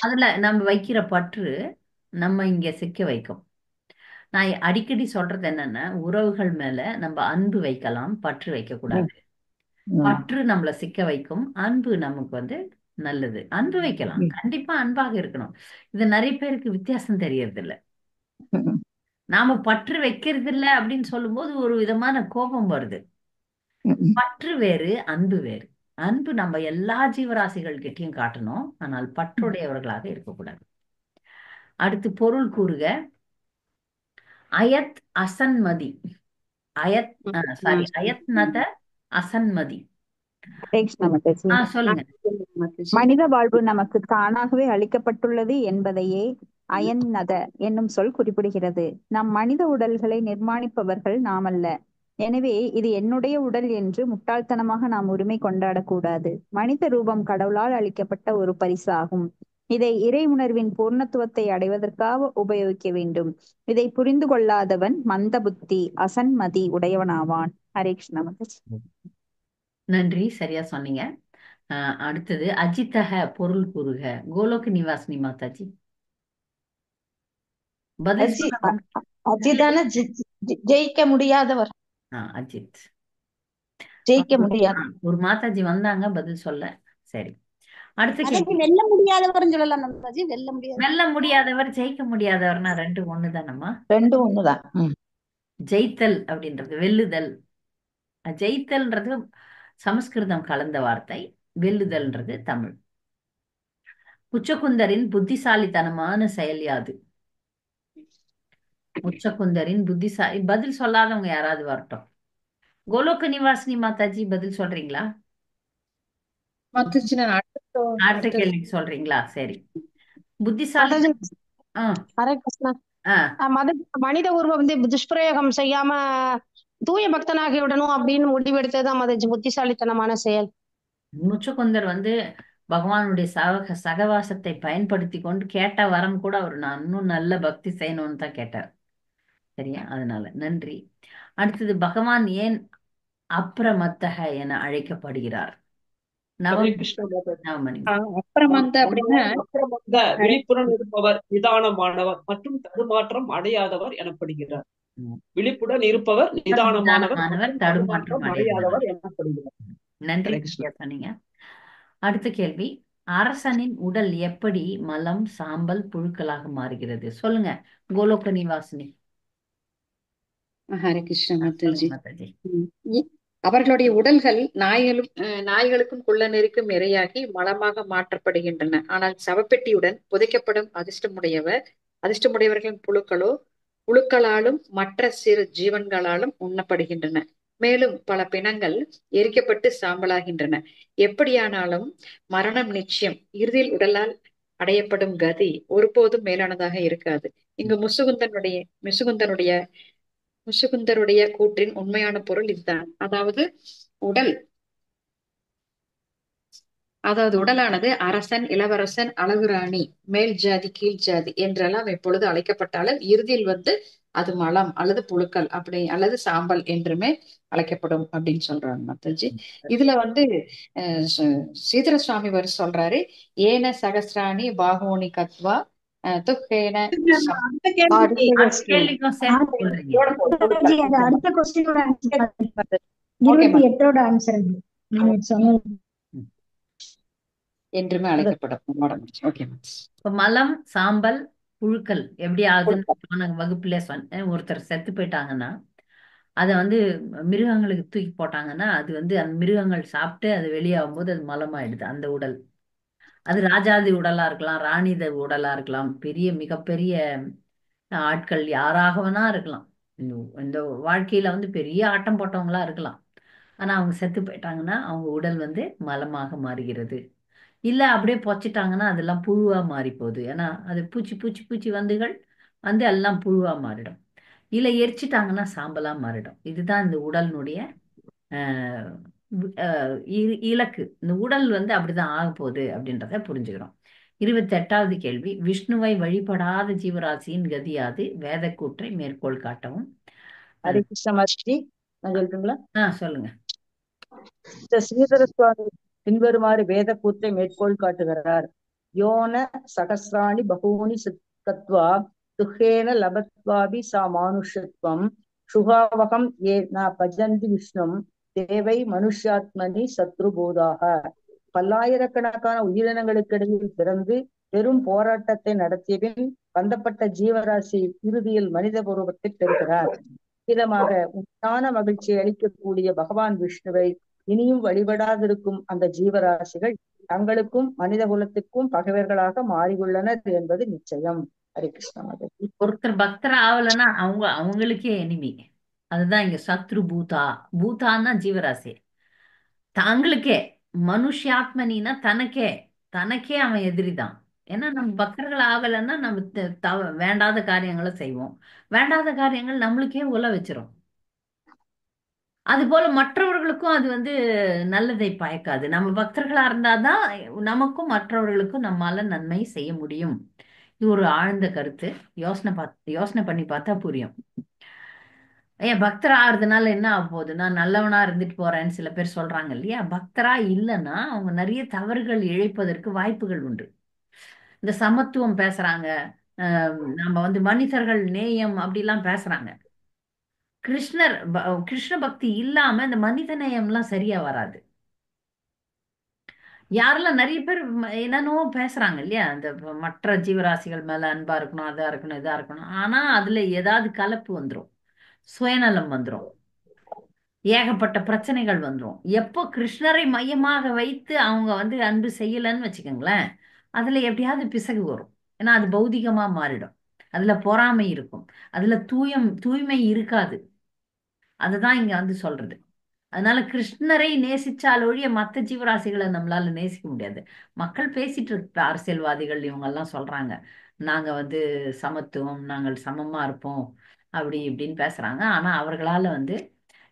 அதுல நம்ம வைக்கிற பற்று நம்ம இங்க சிக்க வைக்கும். நான் அடிக்கடி சொல்றது என்னன்னா, உறவுகள் மேல நம்ம அன்பு வைக்கலாம், பற்று வைக்க கூடாது. பற்று நம்மள சிக்க வைக்கும், அன்பு நமக்கு வந்து நல்லது. அன்பு வைக்கலாம், கண்டிப்பா அன்பாக இருக்கணும். இது நிறைய பேருக்கு வித்தியாசம் தெரியறது இல்ல. நாம பற்று வைக்கிறது இல்ல அப்படின்னு சொல்லும் போது ஒரு விதமான கோபம் வருது. பற்று வேறு, அன்பு வேறு. அன்பு நம்ம எல்லா ஜீவராசிகள் கிட்டையும் காட்டணும், ஆனால் பற்றுடையவர்களாக இருக்கக்கூடாது. அடுத்து பொருள் கூறுக. அயத் அசன்மதி, அயத் நத அசன்மதி. சொல்லுங்க. மனித வாழ்வு நமக்கு தானாகவே அளிக்கப்பட்டுள்ளது என்பதையே அயன்னத என்னும் சொல் குறிப்பிடுகிறது. நம் மனித உடல்களை நிர்மாணிப்பவர்கள் நாமல்ல. எனவே இது என்னுடைய உடல் என்று முட்டாள்தனமாக நாம் உரிமை கொண்டாடக்கூடாது. மனித ரூபம் கடவுளால் அளிக்கப்பட்ட ஒரு பரிசாகும். இதை இறை உணர்வின் பூர்ணத்துவத்தை அடைவதற்காக உபயோகிக்க வேண்டும். இதை புரிந்து கொள்ளாதவன் மந்த புத்தி, அசன்மதி உடையவனாவான். ஹரே கிருஷ்ணா. நன்றி, சரியா சொன்னீங்க. அடுத்தது அஜித்தக பொருள் கூறுக. கோலோக் நிவாசினி மாதாஜி பதில். அஜிதான ஜெயிக்க முடியாதவர். அஜித் ஜெயிக்க முடியாது. ஒரு மாதாஜி வந்தாங்க பதில் சொல்ல. சரி, அடுத்த கேள்வி. வெல்ல முடியாதவர் சொல்லலாம் மாதாஜி. வெல்ல முடியாதவர், ஜெயிக்க முடியாதவர்னா ரெண்டு ஒண்ணுதானம்மா? ரெண்டு ஒண்ணுதான். ஜெயித்தல் அப்படின்றது வெல்லுதல். ஜெயித்தல்ன்றது சமஸ்கிருதம் கலந்த வார்த்தை, வெல்லுதல்ன்றது தமிழ். முச்சகுந்தரின் புத்திசாலித்தனமான செயல் யாது? முச்சகுந்தரின் புத்திசாலி. பதில் சொல்லாதவங்க யாராவது வரட்டும். கோலோக நிவாசினி மாதாஜி பதில் சொல்றீங்களா? அடுத்த கேள்விக்கு சொல்றீங்களா? சரி. புத்திசாலி. மனித உருவம் வந்து துஷ்பிரயோகம் செய்யாம தூய பக்தனாகி விடணும் அப்படின்னு முடிவெடுத்ததுதான் மதஜி புத்திசாலித்தனமான செயல். முச்சகுந்தர் வந்து பகவானுடைய சகவாசத்தை பயன்படுத்தி கொண்டு கேட்ட வரம் கூட அவர் நான் இன்னும் நல்ல பக்தி செய்யணும்னு தான் கேட்டார். சரியா? அதனால நன்றி. அடுத்தது, பகவான் ஏன் அப்ரமத்தக என அழைக்கப்படுகிறார்? விழிப்புடன் இருப்பவர், நிதானமானவர் மற்றும் தடுமாற்றம் அடையாதவர் எனப்படுகிறார். விழிப்புடன் இருப்பவர், நிதானமானவர், தடுமாற்றம் அடையாதவர் எனப்படுகிறார். நன்றி சொன்னீங்க. அடுத்த கேள்வி, அரசனின் உடல் எப்படி மலம், சாம்பல், புழுக்களாக மாறுகிறது? சொல்லுங்க கோலோக நிவாசினி. ஹரே கிருஷ்ண மாதாஜி. மாதாஜி. அவர்களுடைய உடல்கள் நாய்களுக்கும் குள்ள நெறிக்கும் இரையாகி மலமாக மாற்றப்படுகின்றன. ஆனால் சவப்பெட்டியுடன் புதைக்கப்படும் அதிர்ஷ்டமுடையவர்களின் புழுக்களாலும் மற்ற சிறு ஜீவன்களாலும் உண்ணப்படுகின்றன. மேலும் பல பிணங்கள் எரிக்கப்பட்டு சாம்பலாகின்றன. எப்படியானாலும் மரணம் நிச்சயம். இறுதியில் உடலால் அடையப்படும் கதி ஒருபோதும் மேலானதாக இருக்காது. இங்கு முசுகுந்தருடைய கூற்றின் உண்மையான பொருள் இதுதான். அதாவது உடலானது அரசன், இளவரசன், அழகு ராணி, மேல் ஜாதி, கீழ் ஜாதி என்றெல்லாம் எப்பொழுது அழைக்கப்பட்டாலும் இறுதியில் அது மலம் அல்லது புழுக்கள் அல்லது சாம்பல் என்றுமே அழைக்கப்படும் அப்படின்னு சொல்றாங்க மாதாஜி. இதுல ஸ்ரீதர சுவாமி சொல்றாரு, ஏன சகசிராணி பாகோனி கத்வா துக்கேன. அடுத்த கொஸ்டினோட ஆன்சர் 28ஓட ஆன்சர் என்றுமே அழைக்கப்படும். மலம், சாம்பல், புழுக்கள் எப்படி ஆகுதுன்னு வகுப்புல சொன்னேன். ஒருத்தர் செத்து போயிட்டாங்கன்னா அதை மிருகங்களுக்கு தூக்கி போட்டாங்கன்னா அது அந்த மிருகங்கள் சாப்பிட்டு அது வெளியாகும் போது அது மலமாயிடுது அந்த உடல். அது ராஜாதி உடலா இருக்கலாம், ராணித உடலா இருக்கலாம், மிகப்பெரிய ஆட்கள் யாராக வேணா இருக்கலாம். இந்த வாழ்க்கையில பெரிய ஆட்டம் போட்டவங்களா இருக்கலாம். ஆனா அவங்க செத்து போயிட்டாங்கன்னா அவங்க உடல் மலமாக மாறுகிறது. இல்ல அப்படியே பொச்சிட்டாங்கன்னா அதெல்லாம் புழுவா மாறி போகுது. ஏன்னா அது பூச்சி வந்துகள் எல்லாம் புழுவா மாறிடும். இல்ல எரிச்சிட்டாங்கன்னா சாம்பலா மாறிடும். இதுதான் இந்த உடலினுடைய இலக்கு. இந்த உடல் அப்படிதான் ஆக போகுது அப்படின்றத புரிஞ்சுக்கிறோம். 28வது கேள்வி, விஷ்ணுவை வழிபடாத ஜீவராசியின் கதியாது? வேத கூற்றை மேற்கோள் காட்டவும். ஹரே கிருஷ்ண மாதாஜி, நான் சொல்லட்டுங்களா? சொல்லுங்க. ஸ்ரீதர சுவாமி பின்வருமாறு வேத கூற்றை மேற்கோள் காட்டுகிறார். யோன சகசிராணி பகூனி கத்வா துஹேன லபத்வாபி சா மானுஷத்வம் சுகாவகம் ஏ ந பஜந்தி விஷ்ணும் தேவை மனுஷாத்மனி சத்ருபூதாக. பல்லாயிரக்கணக்கான உயிரினங்களுக்கிடையில் பிறந்து பெரும் போராட்டத்தை நடத்திய பின் பந்தப்பட்ட ஜீவராசி இறுதியில் மனித பூர்வத்தை பெறுகிறார். விதமாக உண்மையான மகிழ்ச்சியை அளிக்கக்கூடிய பகவான் விஷ்ணுவை இனியும் வழிபடாதிருக்கும் அந்த ஜீவராசிகள் தங்களுக்கும் மனித குலத்துக்கும் பகைவர்களாக மாறியுள்ளனர் என்பது நிச்சயம். ஹரே கிருஷ்ண மாதாஜி. ஒருத்தர் பக்தர் ஆகலன்னா அவங்களுக்கே எனிமி. அதுதான் இங்க சத்ரு பூதான்னா ஜீவராசி. தாங்களுக்கே மனுஷாத்மனின்னா தனக்கே அவன் எதிரிதான். ஏன்னா நம்ம பக்தர்கள் ஆகலைன்னா நம்ம வேண்டாத காரியங்களை செய்வோம். வேண்டாத காரியங்கள் நம்மளுக்கே உல வச்சிரும். அது போல மற்றவர்களுக்கும் அது நல்லதை பயக்காது. நம்ம பக்தர்களா இருந்தாதான் நமக்கும் மற்றவர்களுக்கும் நம்மால நன்மை செய்ய முடியும். இது ஒரு ஆழ்ந்த கருத்து. யோசனை பண்ணி பார்த்தா புரியும். ஏன் பக்தரா ஆறுறதுனால என்ன ஆக போகுது? நான் நல்லவனா இருந்துட்டு போறேன்னு சில பேர் சொல்றாங்க இல்லையா? பக்தரா இல்லைன்னா அவங்க நிறைய தவறுகள் இழைப்பதற்கு வாய்ப்புகள் உண்டு. இந்த சமத்துவம் பேசுறாங்க, நம்ம மனிதர்கள் நேயம் அப்படிலாம் பேசுறாங்க. கிருஷ்ண பக்தி இல்லாம இந்த மனித நேயம்லாம் சரியா வராது. யாரெல்லாம் நிறைய பேர் என்னென்னவோ பேசுறாங்க இல்லையா? இந்த மற்ற ஜீவராசிகள் மேல அன்பா இருக்கணும், அதா இருக்கணும், இதா இருக்கணும். ஆனா அதுல ஏதாவது கலப்பு வந்துடும், சுயநலம் வந்துடும், ஏகப்பட்ட பிரச்சனைகள் வந்துடும். எப்போ கிருஷ்ணரை மையமாக வைத்து அவங்க அன்பு செய்யலன்னு வச்சுக்கோங்களேன், அதுல எப்படியாவது பிசகு வரும். ஏன்னா அது பௌதிகமா மாறிடும். அதுல பொறாமை இருக்கும், அதுல தூய்மை இருக்காது. அதுதான் இங்க சொல்றது. அதனால கிருஷ்ணரை நேசிச்சால் ஒழிய மற்ற ஜீவராசிகளை நம்மளால நேசிக்க முடியாது. மக்கள் பேசிட்டு இருக்க அரசியல்வாதிகள் இவங்க எல்லாம் சொல்றாங்க, நாங்க சமத்துவம், நாங்கள் சமமா இருப்போம் அப்படி இப்படின்னு பேசுறாங்க. ஆனா அவர்களால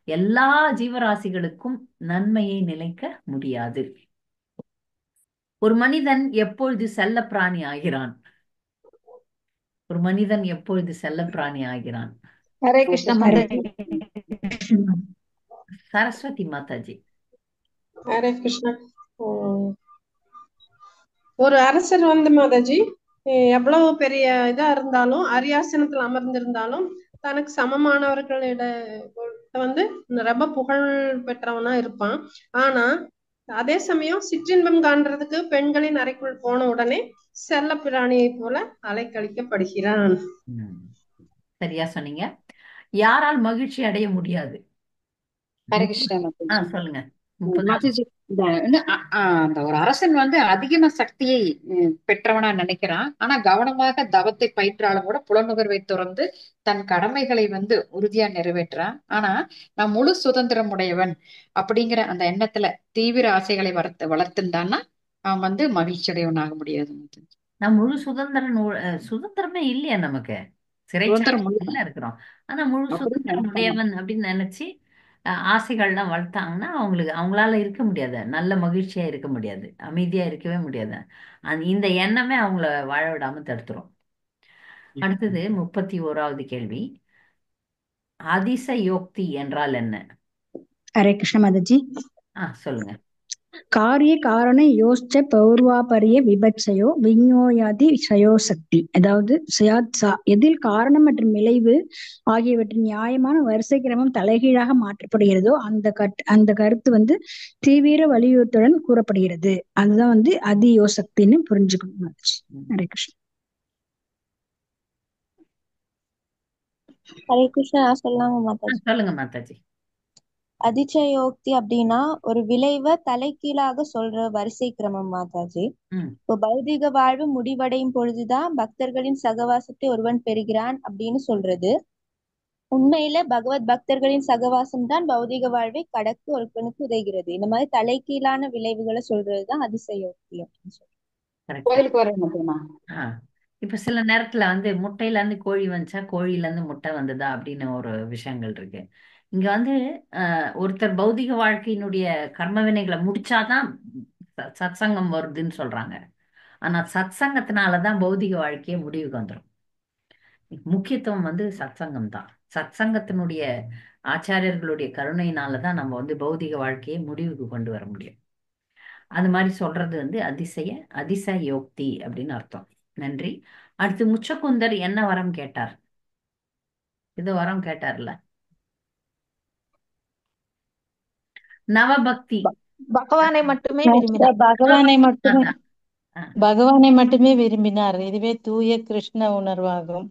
எல்லா ஜீவராசிகளுக்கும் நன்மையை நிலைக்க முடியாது. ஒரு மனிதன் எப்பொழுது செல்ல பிராணி ஆகிறான்? ஹரே கிருஷ்ண மாதாஜி. சரஸ்வதி மாதாஜி. ஹரே கிருஷ்ணா. ஒரு அரசர் மாதாஜி எவ்வளவு பெரிய இதா இருந்தாலும், அரியாசனத்தில் அமர்ந்திருந்தாலும் தனக்கு சமமானவர்களிட ரொம்ப புகழ் பெற்றவனா இருப்பான். ஆனா அதே சமயம் சிற்றின்பம் காண்றதுக்கு பெண்களின் அறைக்குள் போன உடனே செல்ல பிராணியை போல அலைக்கழிக்கப்படுகிறான். சரியா சொன்னீங்க. யாரால் மகிழ்ச்சி அடைய முடியாது? ஹரே கிருஷ்ணா மாதாஜி. சொல்லுங்க. மாதாஜி, அந்த ஒரு அரசன் அதிகமா சக்தியை பெற்றவனா நினைக்கிறான். ஆனா கவனமாக தவத்தை பயிற்றாலும் கூட புலனுகர்வை துறந்து தன் கடமைகளை உறுதியா நிறைவேற்றுறான். ஆனா நான் முழு சுதந்திரம் உடையவன் அப்படிங்கிற அந்த எண்ணத்துல தீவிர ஆசைகளை வளர்த்துட்டான்னா அவன் மகிழ்ச்சி அடையவன் ஆக முடியாது. நான் முழு சுதந்திரமே இல்லையா நமக்கு? சிறைச்சாலையில இருக்கிறோம். ஆனா முழு சுதந்திரம் உடையவன் அப்படின்னு நினைச்சு ஆசைகள்லாம் வளர்த்தாங்கன்னா அவங்களால இருக்க முடியாது, நல்ல மகிழ்ச்சியா இருக்க முடியாது, அமைதியா இருக்கவே முடியாது. இந்த எண்ணமே அவங்கள வாழ விடாம தடுத்துரும். அடுத்தது 31வது கேள்வி. அதிசயோக்தி என்றால் என்ன? ஹரே கிருஷ்ண மாதாஜி. சொல்லுங்க. காரிய காரண யோச்ச பௌர்வாபரிய விபட்சயோ விஞ்ஞோயாதி சயோசக்தி. அதாவது எதில் காரணம் மற்றும் விளைவு ஆகியவற்றின் நியாயமான வரிசை கிரமம் தலைகீழாக மாற்றப்படுகிறதோ அந்த கருத்து தீவிர வலியுறுத்துடன் கூறப்படுகிறது. அதுதான் அதியோசக்தின்னு புரிஞ்சுக்கணும். ஹரே கிருஷ்ணா. ஹரே கிருஷ்ணா. சொல்லலாமா மாதாஜி? சொல்லுங்க மாதாஜி. அதிசயோக்தி அப்படின்னா ஒரு விளைவை தலைகீழாக சொல்ற வரிசை கிரமம் மாதாஜி. இப்போ பௌதிக வாழ்வு முடிவடையும் பொழுதுதான் பக்தர்களின் சகவாசத்தை ஒருவன் பெறுகிறான் அப்படின்னு சொல்றது. உண்மையில பகவத் பக்தர்களின் சகவாசம் தான் பௌதிக வாழ்வை கடக்க ஒருவனுக்கு உதவுகிறது. இந்த மாதிரி தலைகீழான விளைவுகளை சொல்றதுதான் அதிசயோக்தி அப்படின்னு சொல்றேன். இப்ப சில நேரத்துல முட்டையில இருந்து கோழி வந்துச்சா, கோழில இருந்து முட்டை வந்ததா அப்படின்னு ஒரு விஷயங்கள் இருக்கு. இங்க ஒருத்தர் பௌதிக வாழ்க்கையினுடைய கர்ம வினைகளை முடிச்சாதான் சத்சங்கம் வருதுன்னு சொல்றாங்க. ஆனா சத்சங்கத்தினாலதான் பௌதிக வாழ்க்கையே முடிவுக்கு வந்துடும். முக்கியத்துவம் சத்சங்கம் தான். சத்சங்கத்தினுடைய ஆச்சாரியர்களுடைய கருணையினாலதான் நம்ம பௌதிக வாழ்க்கையை முடிவுக்கு கொண்டு வர முடியும். அது மாதிரி சொல்றது அதிசயோக்தி அப்படின்னு அர்த்தம். நன்றி. அடுத்து முச்சகுந்தர் என்ன வரம் கேட்டார்? இது வரம் கேட்டார்ல, நவபக்தி. பகவானை மட்டுமே விரும்பினார். பகவானை மட்டுமே விரும்பினார். இதுவே தூய கிருஷ்ண உணர்வாகும்.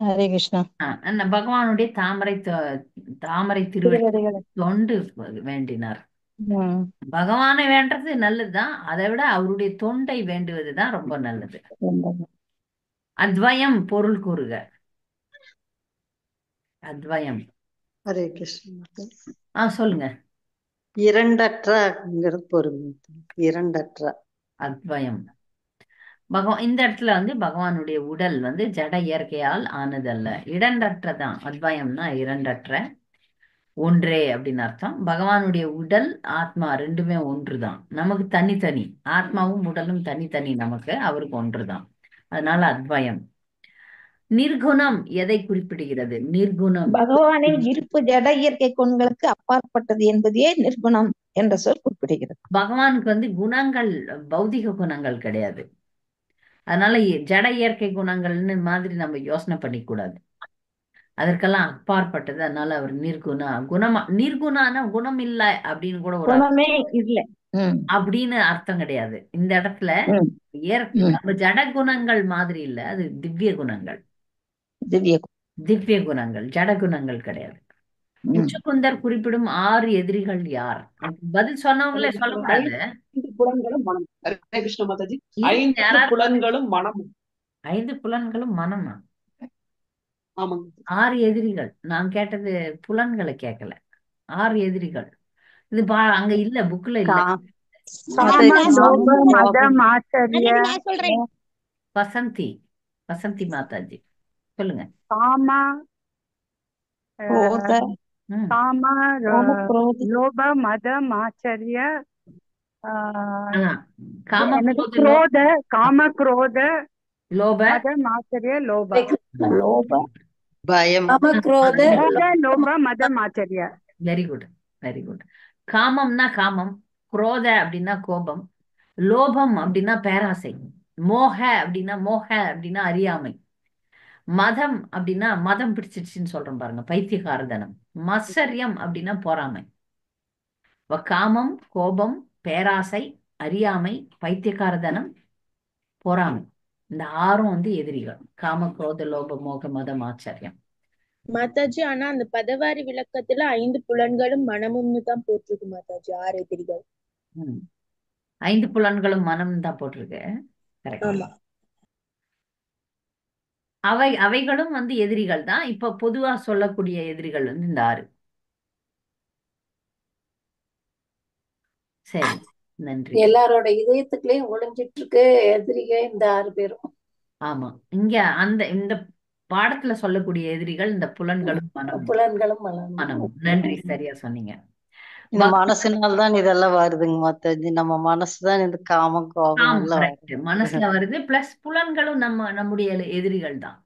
ஹரே கிருஷ்ணா. பகவானுடைய தாமரை திருவடி தொண்டு வேண்டினார். பகவானை வேண்டது நல்லதுதான், அதை விட அவருடைய தொண்டை வேண்டுவதுதான் ரொம்ப நல்லது. அத்வயம் பொருள் கூறுக. அத்வயம். ஹரே கிருஷ்ணா. சொல்லுங்க. இரண்டற்ற பொருள். இரண்டற்ற அத்வயம். இந்த இடத்துல பகவானுடைய உடல் ஜட இயற்கையால் ஆனதல்ல, இரண்டற்றதான். அத்வயம்னா இரண்டற்ற, ஒன்றே அப்படின்னு அர்த்தம். பகவானுடைய உடல் ஆத்மா ரெண்டுமே ஒன்றுதான். நமக்கு தனித்தனி, ஆத்மாவும் உடலும் தனித்தனி, நமக்கு அவருக்கு ஒன்றுதான். அதனால அத்வயம். நிர்குணம் எதை குறிப்பிடுகிறது? நிர்குணம் பகவானின் இருப்பு ஜட இயற்கை குணங்களுக்கு அப்பாற்பட்டது என்பதையே நிர்குணம் என்ற சொல் குறிப்பிடுகிறது. பகவானுக்கு குணங்கள் பௌதிக குணங்கள் கிடையாது. அதனால ஜட இயற்கை குணங்கள்னு மாதிரி நம்ம யோசனை பண்ணிக்கூடாது, அதற்கெல்லாம் அப்பாற்பட்டது. அதனால அவர் நிர்குணான குணம் இல்ல அப்படின்னு கூட ஒரு இல்ல அப்படின்னு அர்த்தம் கிடையாது. இந்த இடத்துல நம்ம ஜட குணங்கள் மாதிரி இல்ல, அது திவ்ய குணங்கள். திவ்ய குணங்கள், ஜட குணங்கள் கிடையாது. முச்சகுந்தர் குறிப்பிடும் 6 எதிரிகள் யார்? பதில் சொன்னவங்களே சொல்லக்கூடாது. 5 புலன்களும் மனம். ஹரே கிருஷ்ண மாதாஜி. 5 புலன்களும் மனமும். 5 புலன்களும் மனமா? ஆமாங்க. 6 எதிரிகள். நான் கேட்டது புலன்களை கேட்கல. 6 எதிரிகள். இது அங்க இல்ல, புக்ல இல்ல. வசந்தி மாதாஜி சொல்லுங்க. லோப மதம் ஆச்சரிய காம குரோத லோப மதம் ஆச்சரிய லோப பயம் லோப மதம் ஆச்சரிய. Very good, very good. காமம்னா காமம், குரோத அப்படின்னா கோபம், லோபம் அப்படின்னா பேராசை, மோக அப்படின்னா அறியாமை, மதம் அப்படின்னா மதம் பிடிச்சிடுச்சுன்னு சொல்றோம் பாருங்க, பைத்தியகாரதனம், மத்சரியம் அப்படின்னா பொறாமை. காமம், கோபம், பேராசை, அறியாமை, பைத்தியக்காரதனம், பொறாமை. இந்த 6ம் வந்து எதிரிகள். காம, குரோத, லோப, மோக, மதம், ஆச்சரியம். மாதாஜி ஆனா அந்த பதவாரி விளக்கத்துல 5 புலன்களும் மனமும்னு தான் போட்டிருக்கு மாதாஜி, 6 எதிரிகள். 5 புலன்களும் மனம் தான் போட்டிருக்கு. கரெக்ட். ஆமா. அவைகளும் வந்து எதிரிகள் தான். இப்ப பொதுவா சொல்லக்கூடிய எதிரிகள் வந்து இந்த 6. சரி, நன்றி. எல்லாரோட இதயத்துக்குள்ளேயும் ஒளிஞ்சிட்டு இருக்கு எதிரிக இந்த 6 பேரும். ஆமா, இங்க இந்த பாடத்துல சொல்லக்கூடிய எதிரிகள் இந்த புலன்களும் மனமும். நன்றி, சரியா சொன்னீங்க. இந்த மனசுனால்தான் இதெல்லாம் வருதுங்க மாதாஜி. நம்ம மனசுதான் இந்த காமம் கோபம் எல்லாம் கரெக்ட், மனசுல வருது. பிளஸ் புலன்களும் நம்முடைய எதிரிகள் தான்.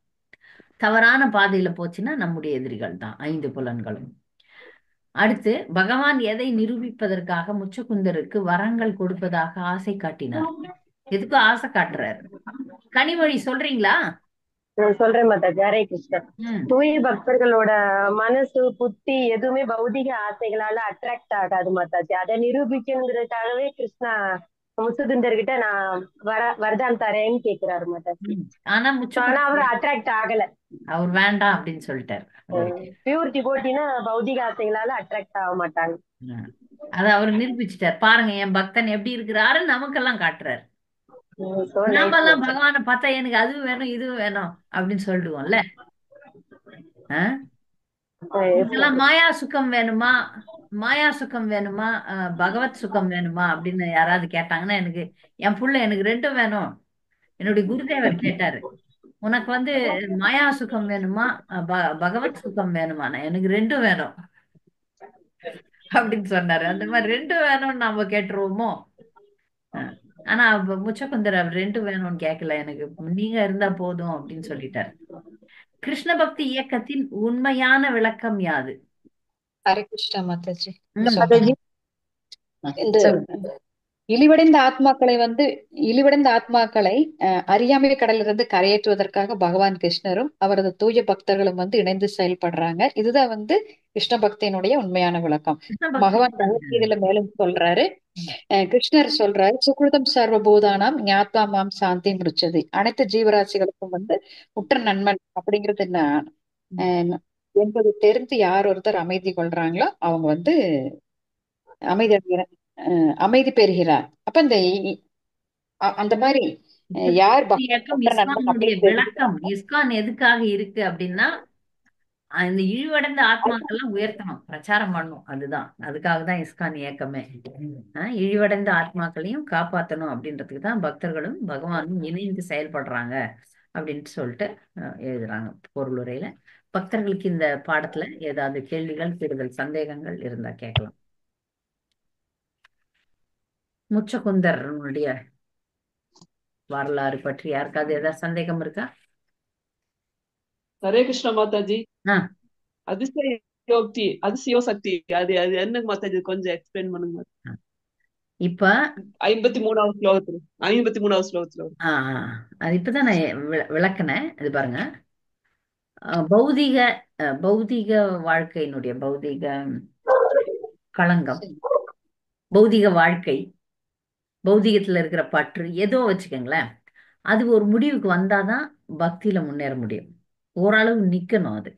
தவறான பாதையில போச்சுன்னா நம்முடைய எதிரிகள் தான் 5 புலன்களும். அடுத்து, பகவான் எதை நிரூபிப்பதற்காக முச்சகுந்தருக்கு வரங்கள் கொடுப்பதாக ஆசை காட்டினார்? எதுக்கும் ஆசை காட்டுறாரு. கனிமொழி சொல்றீங்களா? சொல்றேன் மாதாஜி. ஹரே கிருஷ்ணன். தூய பக்தர்களோட மனசு புத்தி எதுவுமே பௌதிக ஆசைகளால அட்ராக்ட் ஆகாது மாதாஜி. அதை நிரூபிக்கணுங்கிறதுக்காகவே கிருஷ்ணா முசுகுந்தர்கிட்ட நான் வரதான் தரேன்னு கேக்குறாரு மாதாஜி. ஆனா அவர் அட்ராக்ட் ஆகல. அவர் வேண்டாம் அப்படின்னு சொல்லிட்டாரு. பியூர் டிவோட்டினா பௌதிக ஆசைகளால அட்ராக்ட் ஆக மாட்டாங்க. அத அவர் நிரூபிச்சுட்டார். பாருங்க, என் பக்தன் எப்படி இருக்கிறாரு நமக்கெல்லாம் காட்டுறாரு. நாம எல்லாம் பகவானை பார்த்தா எனக்கு அதுவும் வேணும் இதுவும் வேணும் அப்படின்னு சொல்லிடுவோம்ல. இதெல்லாம் மாயா சுகம் வேணுமா, மாயா சுகம் வேணுமா, பகவத் சுகம் வேணுமா அப்படின்னு யாராவது கேட்டாங்கன்னா என் புள்ள எனக்கு 2ம் வேணும். என்னுடைய குருதேவர் கேட்டாரு, உனக்கு வந்து மாயா சுகம் வேணுமா பகவத் சுகம் வேணுமா? எனக்கு 2ம் வேணும் அப்படின்னு சொன்னாரு. அந்த மாதிரி 2ம் வேணும்னு நாம கேட்டுருவோமோ? ஆனா முச்சகுந்தர் அவர் 2ம் வேணும்னு கேட்கல, எனக்கு நீங்க இருந்தா போதும் அப்படின்னு சொல்லிட்டாரு. கிருஷ்ண பக்தி இயக்கத்தின் உண்மையான விளக்கம் யாது? ஹரே கிருஷ்ணா மாதாஜி. இந்த இழிவடைந்த ஆத்மாக்களை அறியாமை கடலிலிருந்து கரையேற்றுவதற்காக பகவான் கிருஷ்ணரும் அவரது தூய பக்தர்களும் வந்து இணைந்து செயல்படுறாங்க. இதுதான் வந்து கிருஷ்ண பக்தியினுடைய உண்மையான விளக்கம். பகவான் பகவத்கீதையில மேலும் சொல்றாரு, கிருஷ்ணர் சொல்றாரு, சுக்ருதம் சர்வபூதானாம் ஞாத்வா மாம் சாந்தி முடிச்சது. அனைத்து ஜீவராசிகளுக்கும் வந்து உற்ற நண்பன் அப்படிங்கிறது என்பது தெரிந்து யார் ஒருத்தர் அமைதி கொள்றாங்களோ அவங்க வந்து அமைதி பெறுகிறார். அப்ப அந்த மாதிரி யார் விளக்கம் இஸ்கான் எதுக்காக இருக்கு அப்படின்னா, இந்த இழிவடைந்த ஆத்மாக்கள்லாம் உயர்த்தணும், பிரச்சாரம் பண்ணணும். அதுக்காக தான் இஸ்கான் இயக்கமே. இழிவடைந்த ஆத்மாக்களையும் காப்பாற்றணும் அப்படின்றதுக்கு தான் பக்தர்களும் பகவானும் இணைந்து செயல்படுறாங்க அப்படின்ட்டு சொல்லிட்டு எழுதுறாங்க பொருளுரையில. பக்தர்களுக்கு இந்த பாடத்துல ஏதாவது கேள்விகள், கூடுதல் சந்தேகங்கள் இருந்தா கேட்கலாம். முச்சகுந்தரனுடைய வரலாறு பற்றி யாருக்காவது ஏதாவது சந்தேகம் இருக்கா? ஹரே கிருஷ்ண மாதாஜி. அதிசய சக்தி அது என்ன மாதாஜி, கொஞ்சம் எக்ஸ்பிளைன் பண்ணுங்க. இப்ப 53வது ஸ்லோகத்துல அது இப்பதான் நான் விளக்குனேன். இது பாருங்க, பௌதிக வாழ்க்கையினுடைய பௌதிக களங்கம், பௌதிக வாழ்க்கை, பௌதிகத்துல இருக்கிற பற்று ஏதோ வச்சுக்கோங்களேன், அது ஒரு முடிவுக்கு வந்தாதான் பக்தியில முன்னேற முடியும். ஓரளவு நிக்கணும். அது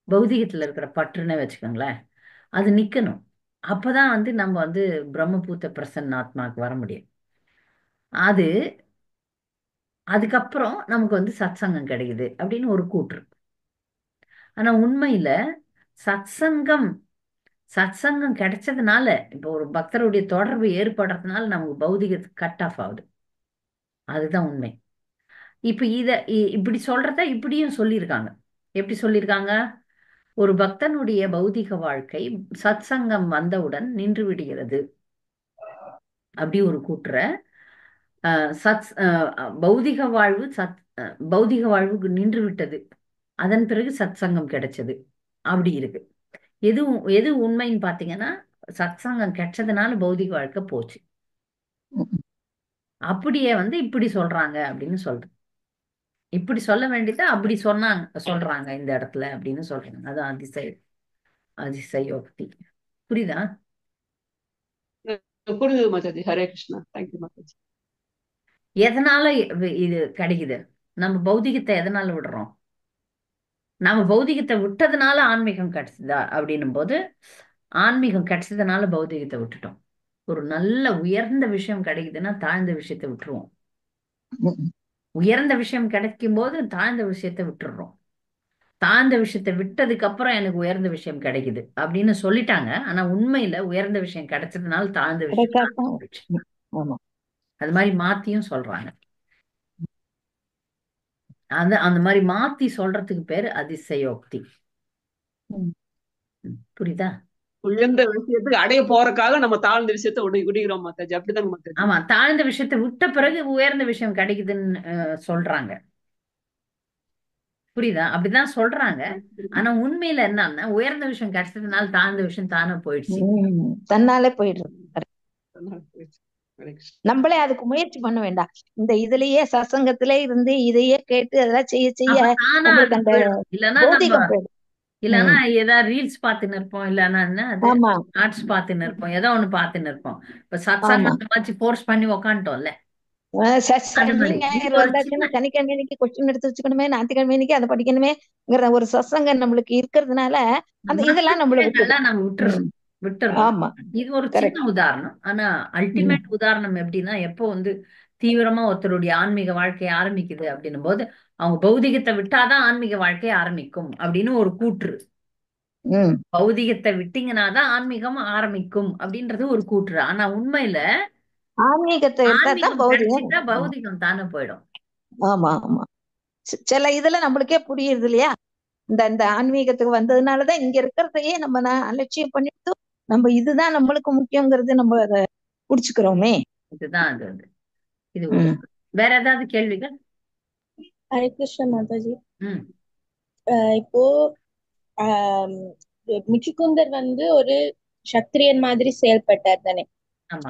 பௌதிகத்துல இருக்கிற பற்றுன்னே வச்சுக்கோங்களேன், அது நிக்கணும். அப்பதான் வந்து நம்ம வந்து பிரம்மபூத்த பிரசன்னாத்மாவுக்கு வர முடியும். அதுக்கப்புறம் நமக்கு வந்து சத்சங்கம் கிடைக்குது அப்படின்னு ஒரு கூற்று. ஆனா உண்மையில சத்சங்கம் கிடைச்சதுனால, இப்போ ஒரு பக்தருடைய தொடர்பு ஏற்படுறதுனால நமக்கு பௌதிகத்துக்கு கட் ஆஃப் ஆகுது. அதுதான் உண்மை. இப்ப இப்படி சொல்றத இப்படியும் சொல்லியிருக்காங்க. எப்படி சொல்லியிருக்காங்க? ஒரு பக்தனுடைய பௌதிக வாழ்க்கை சத்சங்கம் வந்தவுடன் நின்று விடுகிறது அப்படி ஒரு கூற்ற, பௌதிக வாழ்வு நின்று விட்டது, அதன் பிறகு சத்சங்கம் கிடைச்சது அப்படி இருக்கு. எது உண்மைன்னு பாத்தீங்கன்னா, சத்சங்கம் கிடைச்சதுனால பௌதிக வாழ்க்கை போச்சு. அப்படியே வந்து இப்படி சொல்றாங்க அப்படின்னு சொல்றேன். இப்படி சொல்ல வேண்டியது அப்படி சொல்றாங்க இந்த இடத்துல அப்படின்னு சொல்றாங்க. அது அதிசயோக்தி. புரியுதா? புரியுது மாதாஜி. ஹரே கிருஷ்ணா. தேங்க்யூ மாதாஜி. எதனால இது கிடைக்குது? நம்ம பௌதிகத்தை எதனால விடுறோம்? நாம பௌதிகத்தை விட்டதுனால ஆன்மீகம் கிடைச்சதா அப்படின்னும் போது, ஆன்மீகம் கிடைச்சதுனால பௌதிகத்தை விட்டுட்டோம். ஒரு நல்ல உயர்ந்த விஷயம் கிடைக்குதுன்னா தாழ்ந்த விஷயத்தை விட்டுருவோம். உயர்ந்த விஷயம் கிடைக்கும் போது தாழ்ந்த விஷயத்தை விட்டுடுறோம். தாழ்ந்த விஷயத்தை விட்டதுக்கு அப்புறம் எனக்கு உயர்ந்த விஷயம் கிடைக்குது அப்படின்னு சொல்லிட்டாங்க. ஆனா உண்மையில உயர்ந்த விஷயம் கிடைச்சதுனால தாழ்ந்த விஷயம் அது மாதிரி மாத்தியும் சொல்றாங்க. அந்த மாதிரி மாத்தி சொல்றதுக்கு பேரு அதிசயோக்தி. புரியுதா? உயர்ந்த விஷயத்துக்கு அடைய போறதுக்காக நம்ம தாழ்ந்த விஷயத்தை விடுகிறோம் மாதாஜி. அப்படிதாங்க மாதாஜி. ஆமா, தாழ்ந்த விஷயத்தை விட்ட பிறகு உயர்ந்த விஷயம் கிடைக்குதுன்னு சொல்றாங்க. புரியுதா? அப்படிதான் சொல்றாங்க. ஆனா உண்மையில என்னன்னா உயர்ந்த விஷயம் கிடைச்சதுனால தாழ்ந்த விஷயம் தானே போயிடுச்சு. தன்னாலே போயிடுறது. நம்மளே அதுக்கு முயற்சி பண்ண வேண்டாம். இந்த இதுலயே சசங்கத்திலே இருந்து இதையே கேட்டு அதெல்லாம் செய்ய செய்ய நம்மளுக்கு அந்த பௌதிகம் போயிடும். இல்லன்னா ஏதாவது ரீல்ஸ் பார்த்துன்னு இருப்போம், இல்லன்னா என்ன அது ஆர்ட்ஸ் பார்த்துன்னு இருப்போம், ஏதோ ஒண்ணு பார்த்துன்னு இருப்போம். இப்ப சத்சங்கமாச்சு ஃபோர்ஸ் பண்ணி உக்காண்டோம்ல. சனிக்கிழமைக்கு கொஸ்டின் எடுத்து வச்சுக்கணுமே, ஞாயிற்றுக்கிழமைக்கு அதை படிக்கணுமேங்கிற ஒரு சசங்கம் நம்மளுக்கு இருக்கிறதுனால அந்த இதெல்லாம் நம்மளுக்கு நம்ம விட்டுறோம். ஆமா, இது ஒரு சின்ன உதாரணம். ஆனா அல்டிமேட் உதாரணம் எப்படின்னா, எப்போ தீவிரமா ஒருத்தருடைய ஆன்மீக வாழ்க்கையை ஆரம்பிக்குது அப்படின்னும் போது அவங்க பௌதிகத்தை விட்டாதான் ஆன்மீக வாழ்க்கையை ஆரம்பிக்கும் அப்படின்னு ஒரு கூற்று. பௌதிகத்தை விட்டீங்கன்னாதான் ஆன்மீகம் ஆரம்பிக்கும் அப்படின்றது ஒரு கூற்று. ஆனா உண்மையில ஆன்மீகத்தை பௌதிகம் தானே போயிடும். ஆமா ஆமா, சில இதுல நம்மளுக்கே புரியுது இல்லையா? இந்த ஆன்மீகத்துக்கு வந்ததுனாலதான் இங்க இருக்கிறதையே நம்ம அலட்சியம் பண்ணிட்டு நம்ம இதுதான் நம்மளுக்கு முக்கியங்கிறது நம்ம அதை புடிச்சுக்கிறோமே. இதுதான் அது. இது வேற ஏதாவது கேள்விகள்? ஹரே கிருஷ்ண மாதாஜி. இப்போ முச்சுக்குந்தர் ஒரு சத்திரியன் மாதிரி செயல்பட்டார் தானே.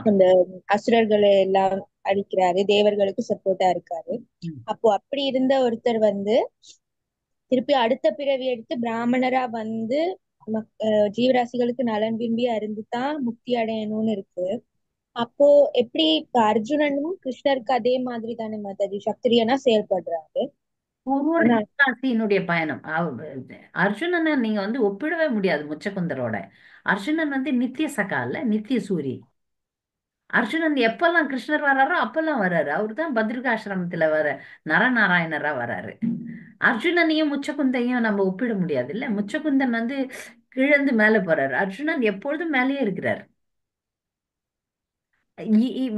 அந்த அசுரர்களை எல்லாம் அழிக்கிறாரு, தேவர்களுக்கு சப்போர்ட்டா இருக்காரு. அப்போ அப்படி இருந்த ஒருத்தர் திருப்பி அடுத்த பிறவி எடுத்து பிராமணரா ஜீவராசிகளுக்கு நலன் விரும்பி அருந்துதான் முக்தி அடையணும்னு இருக்கு. அப்போ எப்படி இப்ப அர்ஜுனனும் கிருஷ்ணருக்கு அதே மாதிரி தானே மாதாஜி சத்திரியனா செயல்படுறாரு? ஜீவராசியினுடைய பயணம். அர்ஜுனனை நீங்க ஒப்பிடவே முடியாது முச்சகுந்தரோட. அர்ஜுனன் நித்திய சகா இல்ல, நித்திய சூரி. அர்ஜுனன் எப்பெல்லாம் கிருஷ்ணர் வர்றாரோ அப்பெல்லாம் வர்றாரு. அவரு தான் பத்ரிகாசிரமத்துல நரநாராயணரா வர்றாரு. அர்ஜுனனையும் முச்சகுந்தையும் நம்ம ஒப்பிட முடியாது இல்ல. முச்சகுந்தன் கிழந்து மேல போறாரு, அர்ஜுனன் எப்பொழுதும் மேலேயே இருக்கிறார்.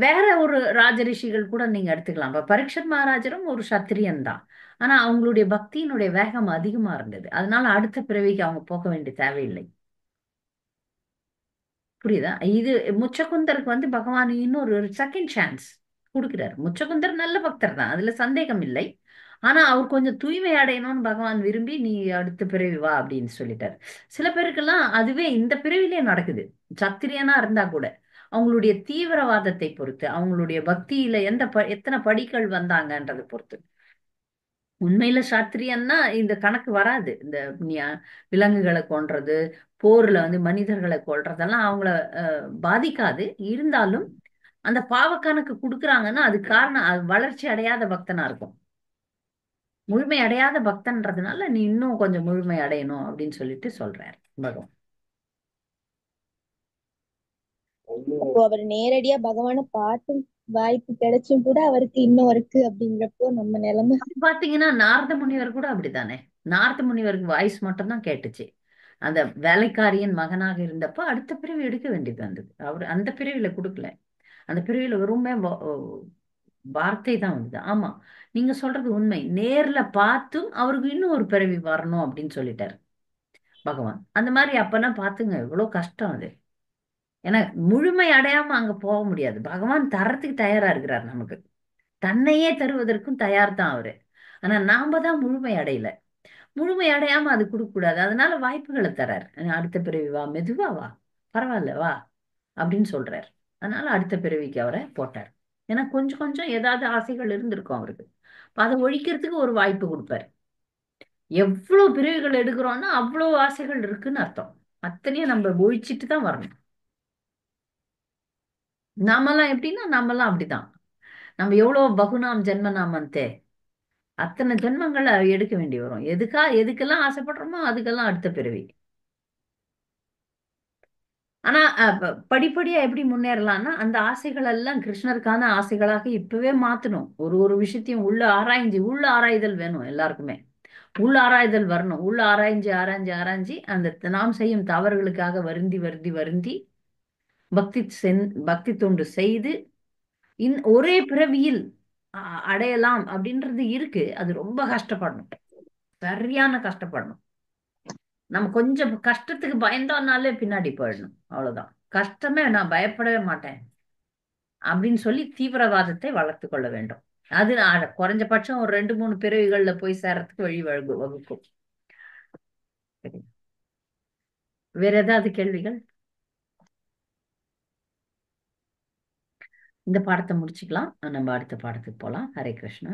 வேற ஒரு ராஜரிஷிகள் கூட நீங்க எடுத்துக்கலாம். இப்ப பரீட்சத் மகாராஜரும் ஒரு சத்திரியன் தான். ஆனா அவங்களுடைய பக்தியினுடைய வேகம் அதிகமா இருந்தது. அதனால அடுத்த பிறவிக்கு அவங்க போக வேண்டிய தேவையில்லை. புரியுதா? இது முச்சகுந்தருக்கு பகவான் இன்னொரு செகண்ட் சான்ஸ் கொடுக்கிறார். முச்சகுந்தர் நல்ல பக்தர் தான், அதுல சந்தேகம் இல்லை. ஆனா அவர் கொஞ்சம் தூய்மை அடையணும்னு பகவான் விரும்பி நீ அடுத்த பிறவி வா அப்படின்னு சொல்லிட்டாரு. சில பேருக்கெல்லாம் அதுவே இந்த பிறவிலே நடக்குது. சத்திரியனா இருந்தா கூட அவங்களுடைய தீவிரவாதத்தை பொறுத்து, அவங்களுடைய பக்தியில எத்தனை படிகள் வந்தாங்கன்றதை பொறுத்து. உண்மையில சாத்திரியன்னா இந்த கணக்கு வராது. இந்த விலங்குகளை கொல்றது, போர்ல மனிதர்களை கொல்றதெல்லாம் அவங்கள பாதிக்காது. இருந்தாலும் அந்த பாவ கணக்கு கொடுக்குறாங்கன்னா அது காரணம் வளர்ச்சி அடையாத பக்தனா இருக்கும். முழுமை அடையாத பக்தன்றதுனால நீ இன்னும் கொஞ்சம் முழுமை அடையணும் அப்படின்னு சொல்லிட்டு சொல்றாரு பகவான். அப்போ அவர் நேரடியா பகவானை பார்த்து வாய்ப்பு கிடைச்சும் கூட அவருக்கு இன்னும் இருக்கு அப்படிங்கிறப்போ நம்ம நிலைமை பாத்தீங்கன்னா நாரத முனிவர் கூட அப்படித்தானே. நாரத முனிவருக்கு வாய்ஸ் மட்டும் தான் கேட்டுச்சு. அந்த வேலைக்காரியின் மகனாக இருந்தப்போ அடுத்த பிறவி எடுக்க வேண்டியது வந்தது. அவர் அந்த பிறவில கொடுக்கல. அந்த பிறவில வெறுமே வார்த்தை தான் வந்தது. ஆமா, நீங்க சொல்றது உண்மை. நேர்ல பார்த்தும் அவருக்கு இன்னும் ஒரு பிறவி வரணும் அப்படின்னு சொல்லிட்டாரு பகவான். அந்த மாதிரி அப்பனா பாத்துங்க எவ்வளவு கஷ்டம் அது. ஏன்னா முழுமை அடையாம அங்க போக முடியாது. பகவான் தரத்துக்கு தயாரா இருக்கிறார், நமக்கு தன்னையே தருவதற்கும் தயார் தான் அவரு. ஆனா நாம தான் முழுமை அடையல. முழுமை அடையாம அது கொடுக்க கூடாது. அதனால வாய்ப்புகளை தர்றாரு. அடுத்த பிறவி வா, மெதுவா வா, பரவாயில்ல வா அப்படின்னு சொல்றாரு. அதனால அடுத்த பிறவிக்கு அவரை போட்டார். ஏன்னா கொஞ்சம் கொஞ்சம் ஏதாவது ஆசைகள் இருந்திருக்கும் அவருக்கு. அதை ஒழிக்கிறதுக்கு ஒரு வாய்ப்பு கொடுப்பாரு. எவ்வளவு பிறவிகள் எடுக்கிறோம்னா அவ்வளவு ஆசைகள் இருக்குன்னு அர்த்தம். அத்தனையும் நம்ம ஒழிச்சிட்டு தான் வரணும். நாமெல்லாம் எப்படின்னா நாமெல்லாம் அப்படிதான். நம்ம எவ்வளவு பகுநாம் ஜென்ம நாமந்தே அத்தனை ஜென்மங்களை எடுக்க வேண்டி வரும். எதுக்கெல்லாம் ஆசைப்படுறோமோ அதுக்கெல்லாம் அடுத்த பிறவி. ஆனா படிப்படியா எப்படி முன்னேறலாம்னா அந்த ஆசைகள் எல்லாம் கிருஷ்ணருக்கான ஆசைகளாக இப்பவே மாத்தணும். ஒரு விஷயத்தையும் உள்ள ஆராய்தல் வேணும் எல்லாருக்குமே. உள்ள ஆராய்தல் வரணும். உள்ள ஆராய்ஞ்சு அந்த நாம் செய்யும் தவறுகளுக்காக வருந்தி பக்தி தொண்டு செய்து ஒரே பிறவியில் அடையலாம் அப்படின்றது இருக்கு. அது ரொம்ப கஷ்டப்படணும், சரியான கஷ்டப்படணும். நம்ம கொஞ்சம் கஷ்டத்துக்கு பயந்தோம்னாலே பின்னாடி போயிடணும். அவ்வளவுதான். கஷ்டமே நான் பயப்படவே மாட்டேன் அப்படின்னு சொல்லி தீவிரவாதத்தை வளர்த்து கொள்ள வேண்டும். அது குறைஞ்சபட்சம் ஒரு 2-3 பிறவிகள்ல போய் சேரத்துக்கு வழி வகுக்கும். வேற ஏதாவது கேள்விகள்? இந்த பாடத்தை முடிச்சுக்கலாம். நம்ம அடுத்த பாடத்துக்கு போலாம். ஹரே கிருஷ்ணா.